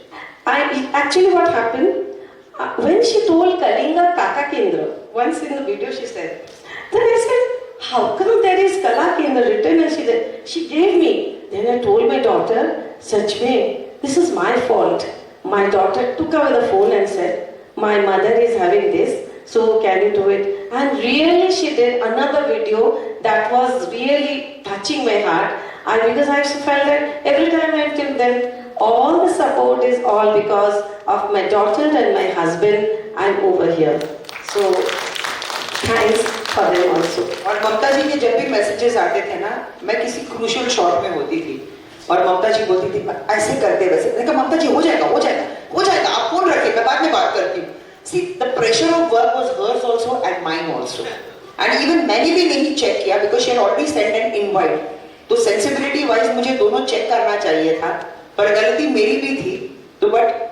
Actually, what happened when she told Kalinga Kaka Kendra once in the video, she said. Then I said, how come there is Kala Kendra written? And she said, she gave me. Then I told my daughter, Sach mein, this is my fault. My daughter took away the phone and said, my mother is having this, so can you do it? And really she did another video that was really touching my heart. And because I felt that every time I tell them, all the support is all because of my daughter and my husband. I'm over here. So, thanks for them also. और ममता जी के जब भी messages आते थे ना मैं किसी crucial shot में होती थी और ममता जी बोलती थी ऐसे करते वैसे मैंने कहा ममता जी हो जाएगा आप फोन रखिए मैं बाद में बात करती हूँ see the pressure of work was hers also and mine also and even मैंने भी नहीं चेक किया because she had already send an invite तो सेंसिबिलिटी वाइज मुझे दोनों चेक करना चाहिए था पर गलती मेरी भी थी तो बट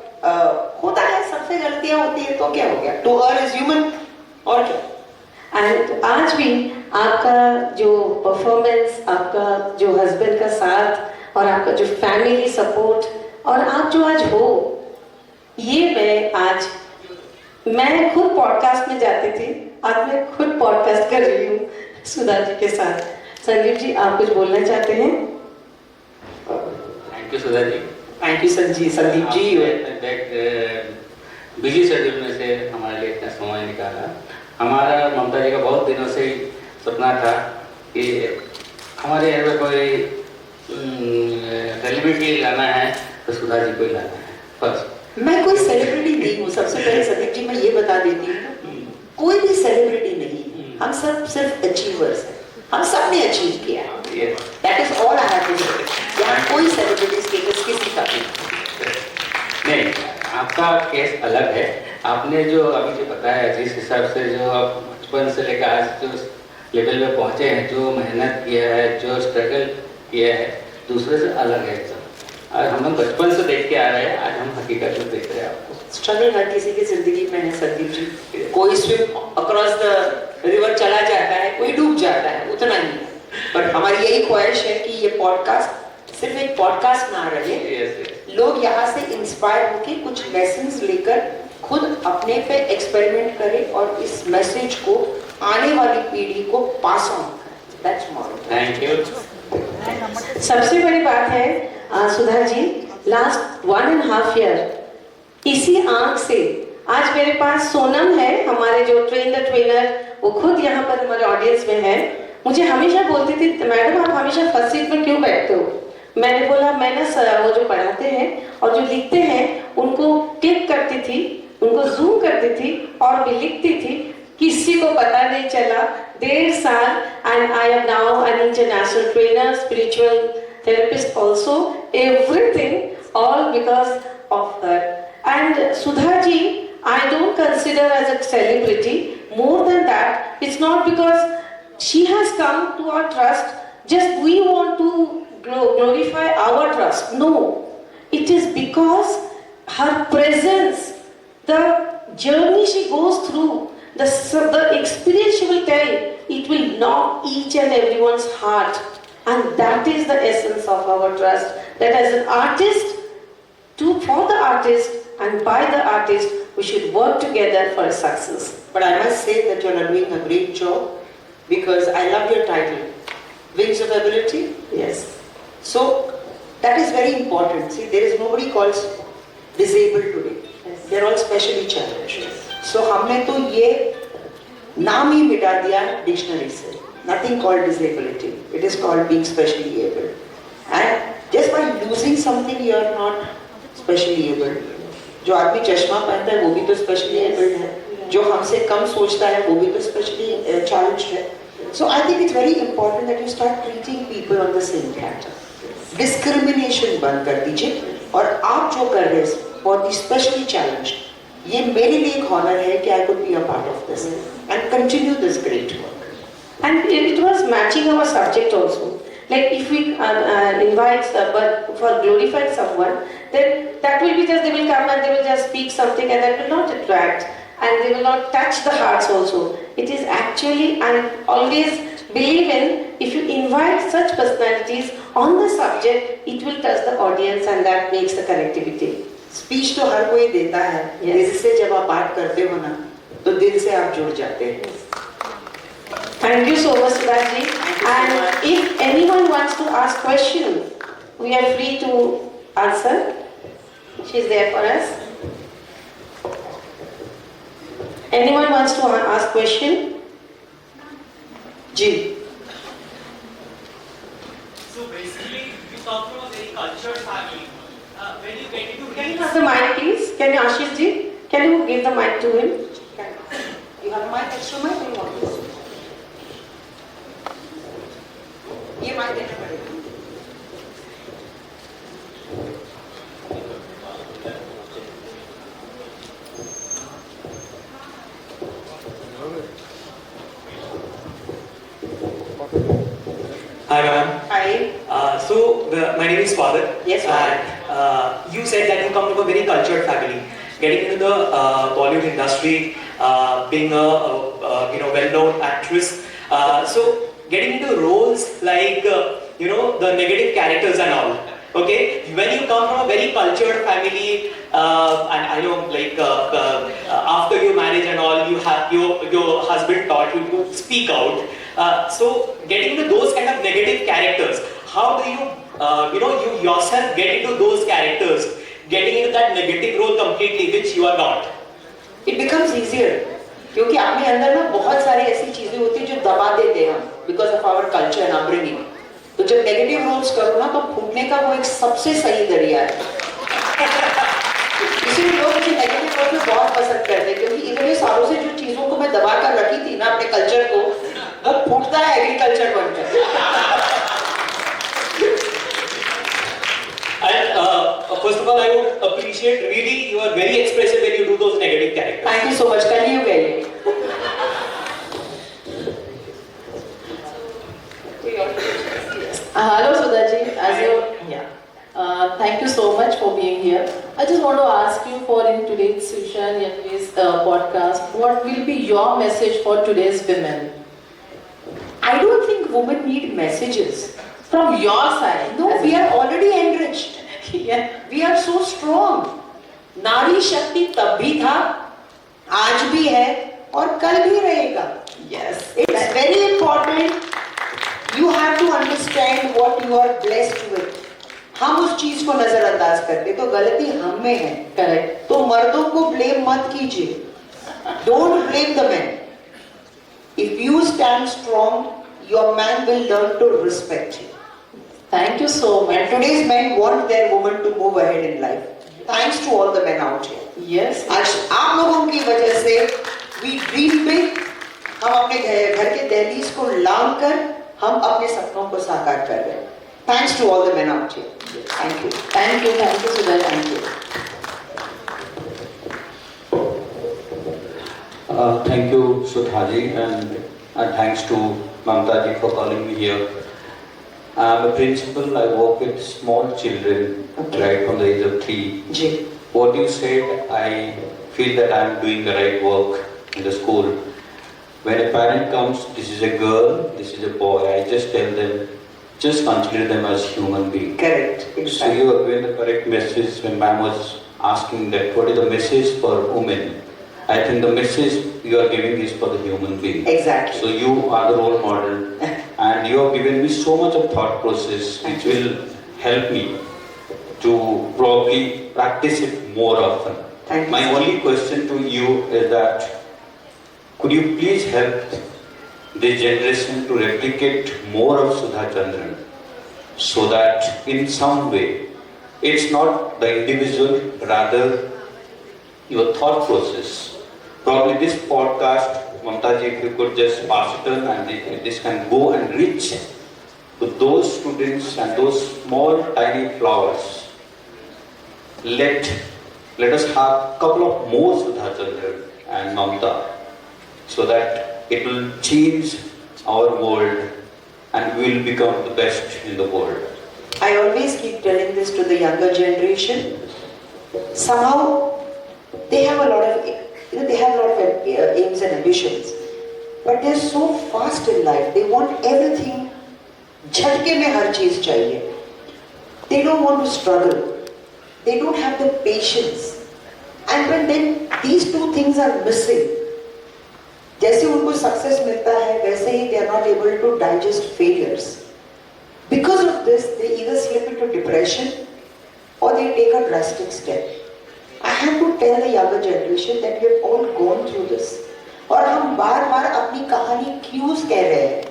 होता है सबसे गलतियां होती है तो क्या हो गया टू अर्न इज ह्यूमन और क्या एंड आज भी आपका जो परफॉर्मेंस आपका जो हस्बैंड का साथ और आपका जो फैमिली सपोर्ट और आप जो आज हो ये मैं खुद पॉडकास्ट में जाती थी आज मैं खुद पॉडकास्ट कर रही हूँ सुधा जी के साथ संदीप जी आप कुछ बोलना चाहते हैं thank you Sudha ji thank you Sandeep ji busy schedule में से हमारे लिए इतना समय निकाला हमारा ममता जी का बहुत दिनों से ही सपना था कि हमारे यहाँ पे कोई सेलिब्रिटी लाना है तो सुधा जी को ही लाना है फर्स्ट। मैं कोई सेलिब्रिटी नहीं हूँ, सबसे पहले संदीप जी मैं ये बता देती हूँ, कोई भी सेलिब्रिटी नहीं, हम सब सिर्फ अचीवर्स हैं, हम सब ने अचीव किया है। That is all I have to say. यहाँ कोई सेलिब्रिटी स्टेटस किसी का नहीं, आपका केस अलग है। आपने जो अभी जो बताया, जिस हिसाब से जो आप बचपन से लेकर आज जो लेवल पे पहुंचे हैं, जो मेहनत किया है, जो स्ट्रगल किया है, दूसरे से अलग है एकदम। और हम लोग बचपन से देख के आ रहे हैं, आज हम हकीकत में देख रहे हैं आपको। स्ट्रगल हर किसी की जिंदगी में है संदीप जी। कोई स्विम अक्रॉस द रिवर चला जाता है, कोई डूब जाता है, उतना ही। पर हमारी यही ख्वाहिश है कि ये पॉडकास्ट सिर्फ एक पॉडकास्ट ना रहे, लोग यहाँ से इंस्पायर होके कुछ लेसन्स लेकर खुद अपने पे एक्सपेरिमेंट करें और इस मैसेज को आने वाली पीढ़ी को पास ऑन करें। That's more. Thank you. सबसे बड़ी बात है सुधा जी, लास्ट 1.5 ईयर इसी आंख से आज मेरे पास सोनम है, हमारे जो ट्रेनर, वो खुद यहाँ पर हमारे ऑडियंस में है। मुझे हमेशा बोलती थी, मैडम आप हमेशा फर्स्ट सीट में क्यों बैठते हो? मैंने बोला मैं ना वो जो पढ़ाते हैं और जो लिखते हैं उनको क्लिक करती थी, उनको जूम करती थी और भी लिखती थी, किसी को पता नहीं चला। 1.5 साल and I am now an international trainer, spiritual therapist also, everything all because of her. And Sudha ji, I don't consider as a celebrity. More than that, it's not because she has come to our trust, just we want to glorify our trust. No, it is because her presence, the journey she goes through, the experience she will tell, it will knock each and everyone's heart. And that is the essence of our trust, that as an artist, for the artist and by the artist, we should work together for success. But I must say that you are doing a great job because I love your title, Wings of Ability. Yes. So that is very important. See, there is nobody called disabled today. Yes. They are all specially challenged. So हमने तो ये नाम ही मिटा दिया dictionary से. Nothing called disability. It is called being specially able. And just by losing something, you are not specially able. जो आदमी चश्मा पहनता है वो भी तो specially able है. जो हमसे कम सोचता है वो भी तो specially challenged है. So I think it's very important that you start treating people on the same platter. Discrimination बंद कर दीजिए और आप जो कर रहे हैं बहुत ही specially challenged. ये मेरे लिए एक honor है कि I could be a part of this and continue this great work. And it was matching our subject also. Like if we invite but for glorifying someone, then that will be just, they will come and they will just speak something and that will not attract and they will not touch the hearts also. It is actually, and always believe in, if you invite such personalities on the subject, it will touch the audience and that makes the connectivity. Speech तो हर कोई देता है, दिल से जब आप बात करते हो ना तो दिल से आप जुड़ जाते हैं। Thank you so much, Sudhaji. And if anyone wants to ask question, we are free to answer. She's there for us. Anyone wants to ask question? Ji. So basically, you come from a very cultured family. When you get into Can you have the mic, please? Can you, Ashish ji? Can you give the mic to him? You have mic, extra mic, or you want this? ये mic देना पड़ेगा। Hi, ma'am. Hi. My name is Father. Yes, Father. And you said that you come from a very cultured family. Getting into the Bollywood industry, being a well-known actress. So getting into roles like the negative characters and all. Okay, when you come from a very cultured family, and I know after your marriage and all, you have your husband taught you to speak out. So getting into those kind of negative characters, how do you you yourself get into those characters, getting into that negative role completely, which you are not? It becomes easier क्योंकि अपने अंदर ना बहुत सारी ऐसी चीजें होती हैं जो दबा देते हैं हम because of our culture and upbringing. तो जब नेगेटिव रोल्स करो ना तो फूटने का वो एक सबसे सही जरिया है। दूसरे लोग मुझे नेगेटिव वर्ड में बहुत पसंद करते हैं क्योंकि इतने सालों से जो चीजों को मैं दबा कर रखी थी ना अपने कल्चर को, वो फूटता है एग्रीकल्चर बनकर. And first of all, I would appreciate really you are very expressive when you do those negative characters. Thank you so much. कर लियो गए. Hello Sudhaji, thank you so much for being here. I just want to ask you for in today's session, in today's podcast, what will be your message for today's women? I don't think women need messages. From your side. No, we are already enriched. Yeah. We are so strong. नारी शक्ति तब भी था, आज भी है और कल भी रहेगा. Yes. It's very important. You have to understand what you are blessed with. हम उस चीज को नजरअंदाज करते तो गलती हम में है. Correct. तो मर्दों को ब्लेम मत कीजिए. Don't blame the men. If you stand strong, your man will learn to respect you. Thank you so And much. today's men want their women to move ahead in life. Thanks to all the men out here. Yes. आज आप लोगों की वजह से we dream big. हम अपने घर के दहलीज को लांग कर हम अपने सपनों को साकार कर रहे हैं. Thanks to all the men out here. Thank you. Thank you Sudhaji. Thank you. Thank you, Sudhaji, and thanks to Mamta ji for calling me here. I'm a principal. I work with small children, Okay. right from the age of 3. Ji. What you said, I feel that I'm doing the right work in the school. When a parent comes, this is a girl, this is a boy, I just tell them, just consider them as human beings. Correct. So Exactly. you have given the correct message when ma'am was asking that what is the message for women. I think the message you are giving is for the human being. Exactly. So you are the role model and you have given me so much of thought process which will help me to probably practice it more often. Thank you. My only question to you is that could you please help this generation to replicate more of Sudha Chandran so that in some way it's not the individual, rather your thought process. Probably this podcast, Mamta ji, if you could just pass it on and this can go and reach to those students and those small tiny flowers. Let us have a couple of more Sudha Chandran and Mamta so that it will change our world and we will become the best in the world. I always keep telling this to the younger generation. Somehow they have a lot of, aims and ambitions, but they're so fast in life. They want everything. झटके में हर चीज चाहिए. They don't want to struggle. They don't have the patience. And when then these two things are missing, जैसे उनको success मिलता है वैसे ही they are not able to digest failures. Because of this, they either slip into depression or they take a drastic step. I have to tell the younger generation that we have all gone through this. और हम बार बार अपनी कहानी क्यों कह रहे हैं?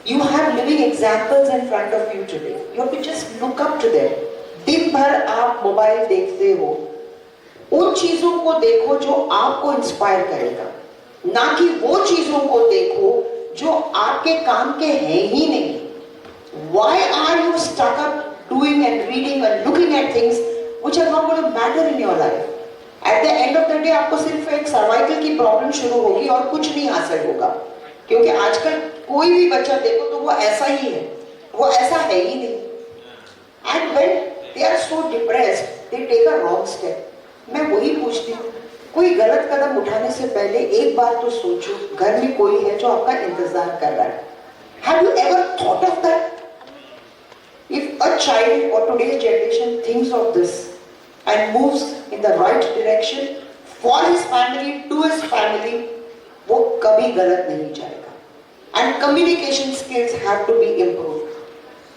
You have living examples in front of you today. You have to just look up to them. दिन भर आप मोबाइल देखते हो, उन चीजों को देखो जो आपको इंस्पायर करेगा, ना कि वो चीजों को देखो जो आपके काम के हैं ही नहीं. Why are you stuck up doing and reading and looking at things which are not going to matter in your life? At the end of the day आपको सिर्फ एक सर्वाइकल की प्रॉब्लम शुरू होगी और कुछ नहीं हासिल होगा. क्योंकि आजकल कोई भी बच्चा देखो तो वो ऐसा ही है, वो ऐसा है ही नहीं. And when they are so depressed, they take a wrong step. मैं वही पूछती हूँ, कोई गलत कदम उठाने से पहले एक बार तो सोचो, घर में कोई है जो आपका इंतजार कर रहा है. Have you ever thought of that? If a child or today's generation thinks of this and moves in the right direction for his family, to his family, वो कभी गलत नहीं जाएगा. And communication skills have to be improved.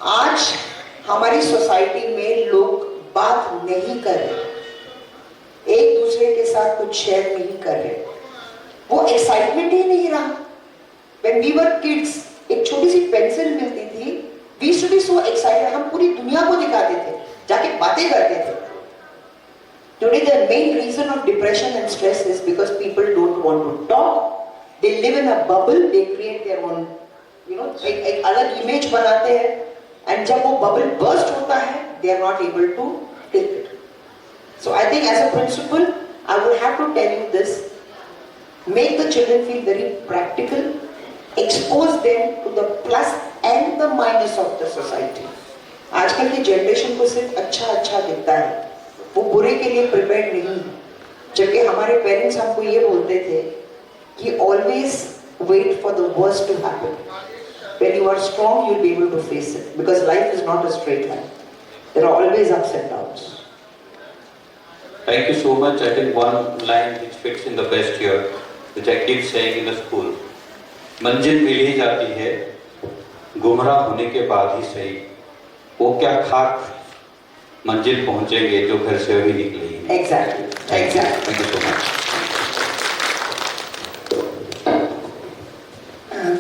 आज हमारी society में लोग बात नहीं कर रहे, एक दूसरे के साथ कुछ शेयर नहीं कर रहे, वो एक्साइटमेंट ही नहीं रहा. When we were kids, एक छोटी सी पेंसिल मिलती थी, we used to be so excited, हम पूरी दुनिया को दिखाते थे, जाके बातें करते थे. Today the main reason of depression and stress is because people don't want to talk. They live in a bubble, they create their own, एक अलग image बनाते हैं, and जब वो bubble burst होता है, they are not able to take it. So I think as a principal, I would have to tell you this: make the children feel very practical, expose them to the plus and the minus of the society. आजकल की generation को सिर्फ अच्छा दिखता है, वो बुरे के लिए प्रिपेयर्ड नहीं है। जबकि हमारे पेरेंट्स हमको ये बोलते थे कि always wait for the worst to happen. When you are strong, you'll be able to face it, because life is not a straight line. There are always ups and downs. Thank you so much. I think one line which fits in the best here, which I keep saying in the school, मंजिल मिल ही जाती है गुमराह होने के बाद ही सही, वो क्या खाक मंजिल पहुंचेंगे जो घर से अभी निकले ही। Exactly. Thank you so much.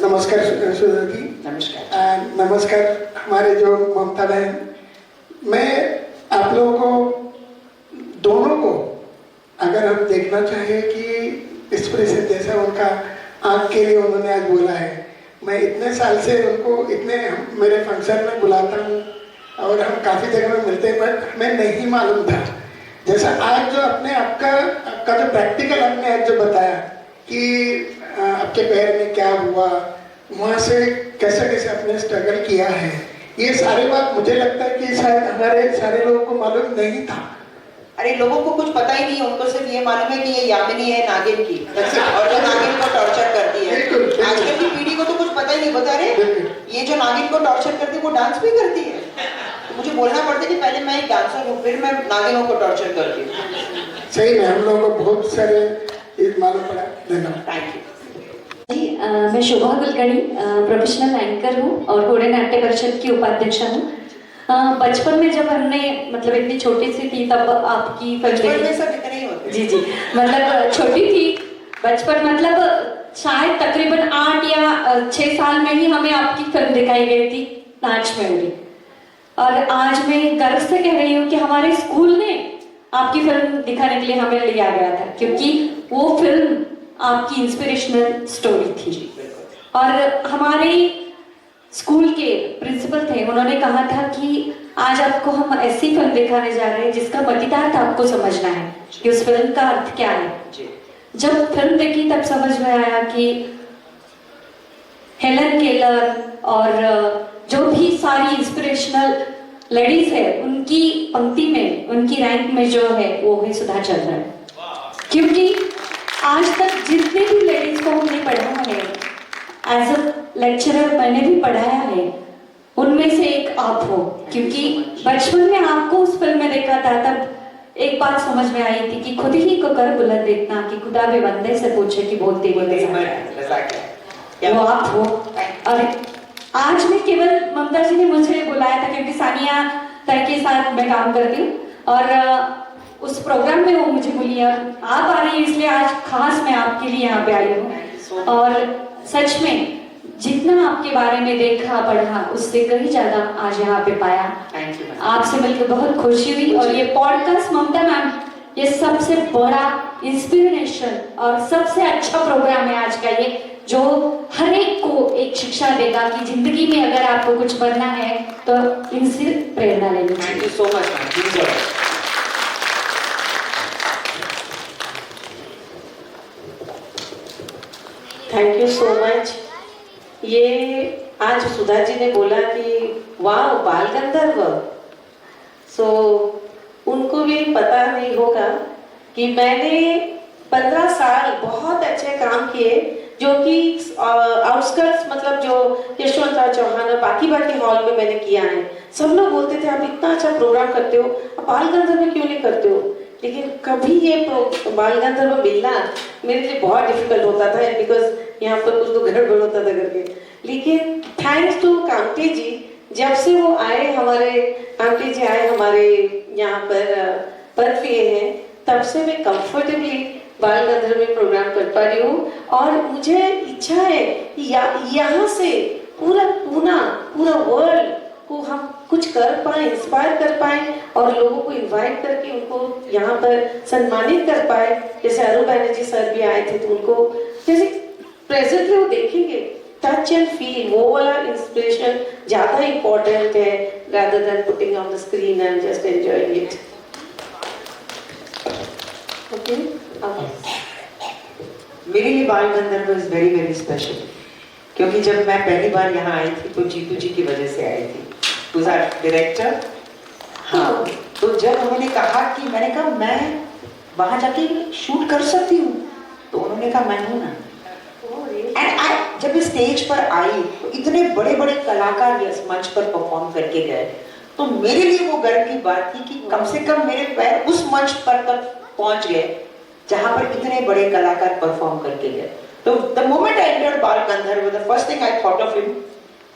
नमस्कार सुधा जी। नमस्कार। नमस्कार हमारे जो ममता बहन। मैं आप लोगों को दोनों को अगर हम देखना चाहें कि इस तरह से जैसा उनका आँख के लिए उन्होंने आज बोला है, मैं इतने साल से उनको मेरे फंक्शन में बुलाता हूँ और हम काफ़ी जगह में मिलते हैं, बट हमें नहीं मालूम था जैसा आज जो अपने आपका जो प्रैक्टिकल आपने आज जो बताया कि आपके पैर में क्या हुआ, वहाँ से कैसे आपने स्ट्रगल किया है, ये सारी बात मुझे लगता है कि शायद हमारे सारे लोगों को मालूम नहीं था। अरे लोगों को कुछ पता ही नहीं है, उनको सिर्फ ये मालूम है कि ये यामिनी है नागिन की, और जो नागिन को टॉर्चर करती है। आजकल की पीढ़ी को तो कुछ पता ही नहीं। बता रहे ये जो नागिन को टॉर्चर करती है वो डांस भी करती है। तो मुझे बोलना पड़ता है कि पहले मैं एक डांसर हूँ, फिर मैं नागिनों को टॉर्चर करती हूँ। सही में हम लोगों को बहुत सारे मालूम पड़ा। धन्यवाद। थैंक यू जी। मैं शोभा कुलकर्णी प्रोफेशनल एंकर हूँ और घोड़े नाट्य परिषद की उपाध्यक्ष हूँ। बचपन में जब हमने मतलब इतनी छोटी सी थी तब आपकी बचपन में सब इतने ही होते। जी मतलब छोटी थी बचपन, मतलब शायद तकरीबन 8 या 6 साल में ही हमें आपकी फिल्म दिखाई गई थी नाच में उड़ी। और आज मैं गर्व से कह रही हूँ कि हमारे स्कूल ने आपकी फिल्म दिखाने के लिए हमें लिया गया था, क्योंकि वो फिल्म आपकी इंस्पिरेशनल स्टोरी थी। और हमारे स्कूल के प्रिंसिपल थे, उन्होंने कहा था कि आज आपको हम ऐसी फिल्म दिखाने जा रहे हैं जिसका मतितार्थ आपको समझना है कि उस फिल्म का अर्थ क्या है। जब फिल्म देखी तब समझ में आया कि हेलन केलर और जो भी सारी इंस्पिरेशनल लेडीज है उनकी पंक्ति में, उनकी रैंक में जो है वो है सुधा चंद्रन। क्योंकि आज तक जितने भी लेडीज को हमने पढ़ा है, एज अ लेक्चरर मैंने भी पढ़ाया है, उनमें से एक आप हो। क्योंकि बचपन में आपको उस फिल्म में देखा था तब एक बात समझ में आई थी कि खुद ही को कर बुलंद देखना कि खुदा भी बंदे से पूछे कि बोलते वो आप हो। और आज में केवल ममता जी ने मुझे बुलाया था क्योंकि सानिया तय के साथ मैं काम करती हूँ और उस प्रोग्राम में वो मुझे बोली आप आ रही है, इसलिए आज खास मैं आपके लिए यहाँ पे आई हूँ। और सच में जितना आपके बारे में देखा पढ़ा उससे कहीं ज्यादा आज यहाँ पे पाया। आपसे मिलकर बहुत खुशी हुई। और ये पॉडकास्ट ममता मैम ये सबसे बड़ा इंस्पिरेशन और सबसे अच्छा प्रोग्राम है आज का ये, जो हर एक को एक शिक्षा देगा कि जिंदगी में अगर आपको कुछ बनना है तो इनसे प्रेरणा लेनी चाहिए। Thank you so much. Thank you so much. ये आज सुधा जी ने बोला कि वाह बाल गंधर्व, सो उनको भी पता नहीं होगा कि मैंने 15 साल बहुत अच्छे काम किए जो कि आउटस्कर्ट्स मतलब जो यशवंतराव चौहान और बाकी हॉल में मैंने किया है। सब लोग बोलते थे आप इतना अच्छा प्रोग्राम करते हो, आप बाल गंधर्व में क्यों नहीं करते हो। लेकिन कभी ये बाल गंधर्व मिलना मेरे लिए बहुत डिफिकल्ट होता था, बिकॉज यहाँ पर कुछ तो गड़बड़ होता था करके। लेकिन थैंक्स टू कामटे जी, जब से वो आए, हमारे कामटे जी आए हमारे यहाँ पर पद लिए हैं, तब से मैं कंफर्टेबली बाल गंधर्व में प्रोग्राम कर पा रही हूँ। और मुझे इच्छा है कि यहाँ से पूरा वर्ल्ड को हम कुछ कर पाए, इंस्पायर कर पाए और लोगों को इनवाइट करके उनको यहाँ पर सम्मानित कर पाए। जैसे अरुण बैनर्जी सर भी आए थे तो उनको जैसे प्रेजेंटली वो देखेंगे, टच एंड फील, वो वाला इंस्पिरेशन ज़्यादा इम्पोर्टेंट है rather than putting on the screen and just enjoying it. Okay? मेरे लिए बाल गंधर्व इज वेरी वेरी स्पेशल, क्योंकि जब मैं पहली बार यहाँ आई थी तो जीतू जी की वजह से आई थी, टू डायरेक्टर। हाँ, तो जब उन्होंने कहा कि, मैंने कहा मैं वहाँ जाके शूट कर सकती हूँ, तो उन्होंने कहा मैं हूँ ना। एंड आई जब स्टेज पर आई तो इतने बड़े बड़े कलाकार इस मंच पर परफॉर्म करके गए, तो मेरे लिए वो गर्व की बात थी कि कम से कम मेरे पैर उस मंच पर तक पहुंच गए जहां पर इतने बड़े कलाकार परफॉर्म करके गए। तो द मोमेंट आई एंटर्ड बाल गंधर्व, the first thing I thought of him,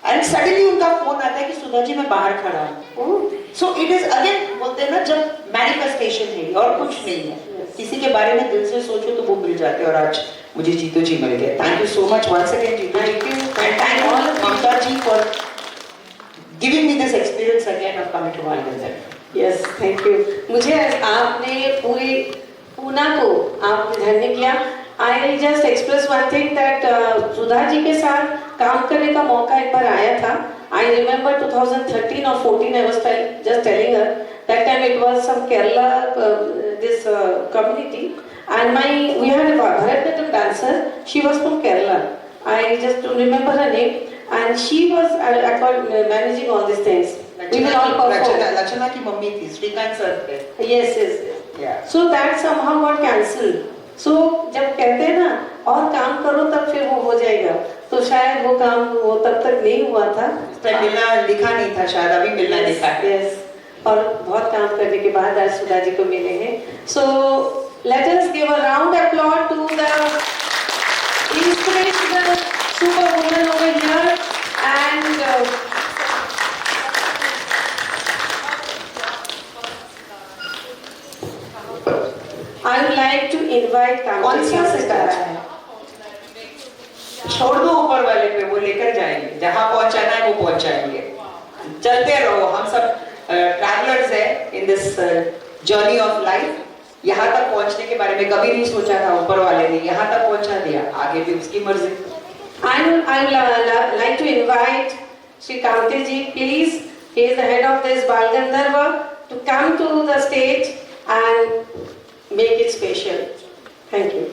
and suddenly उनका फोन आता है कि सुधा जी मैं बाहर खड़ा हूँ। सो इट इज अगेन, बोलते हैं ना, जब मैनिफेस्टेशन है और कुछ नहीं है, किसी के बारे में दिल से सोचो तो वो मिल जाते हैं, और आज मुझे जीतू जी मिल गए। Thank you so much once again Jitu ji, and thank you Mamta ji for giving me this experience again of coming to Bal Gandharva. Yes, thank you. मुझे आपने पूरी पूना को आपने धन्य किया। I just express one thing that Sudha ji के साथ काम करने का मौका एक बार आया था। I remember 2013 or 14 I was just telling her that time it was some Kerala this community, and we had a Bharatanatyam dancer. She was from Kerala. I just don't remember her name, and she was managing all these things. We will all perform. लक्षणा की mummy थी, Shrikant sir थे। Yes, yes. Yeah. So that somehow got cancelled. So जब कहते हैं ना और काम करो तब फिर वो हो जाएगा, तो शायद वो काम वो तब तक नहीं हुआ था। मिलना लिखा नहीं था, शायद अभी मिलना लिखा है। Yes. और बहुत काम करने के बाद आज सुधा जी को मिले हैं। So let us give a round applause to the inspirational superwoman over here, and I would like to invite कौन सा सितारा है? छोड़ दो ऊपर वाले पे, वो लेकर जाएंगे, जहाँ पहुँचाना है वो पहुँचाएंगे। चलते रहो, हम सब ट्रैवलर्स हैं in this journey of life. यहाँ तक पहुँचने के बारे में कभी नहीं सोचा था, ऊपर वाले ने यहाँ तक पहुँचा दिया, आगे भी उसकी मर्जी। I would like to invite Shri Kamte ji, please. He is the head of this Bal Gandharva, to come to the stage and make it special. Thank you.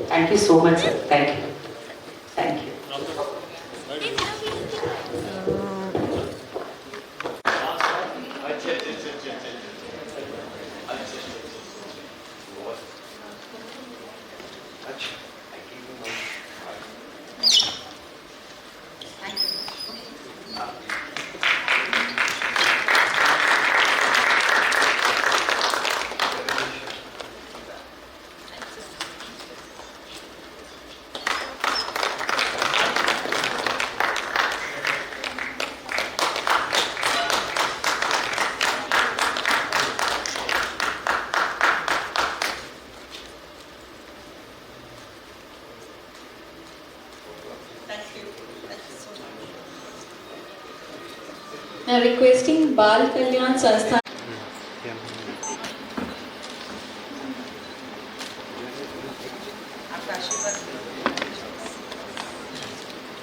Thank you so much, sir. Thank you. Thank you. Now requesting Bal Kalyan Sansthan.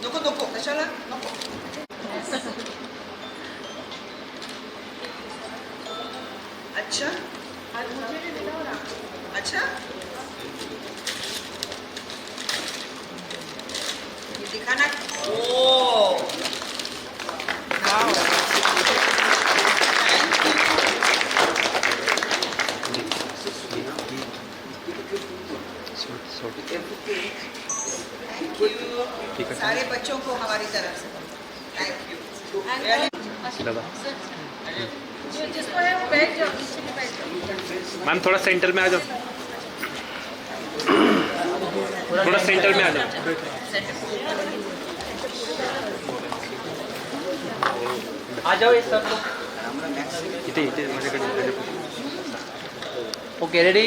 नको कशाला नको। अच्छा अच्छा, ये दिखाना। ओ सारे बच्चों को हमारी तरफ से थैंक यू। जिसको है वो बैठ जाओ। मैम थोड़ा सेंटर में आ जाओ, थोड़ा सेंटर में आ जाओ। आ जाओ ये सब लोग। इथे इथे माझ्याकडे। Okay ready.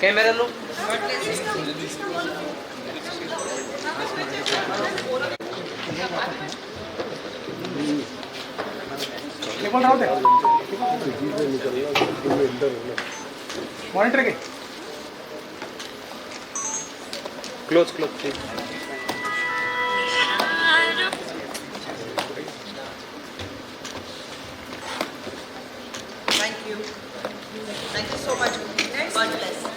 कैमरा लो मॉनिटर के close close please Thank you. Thank you so much. God bless.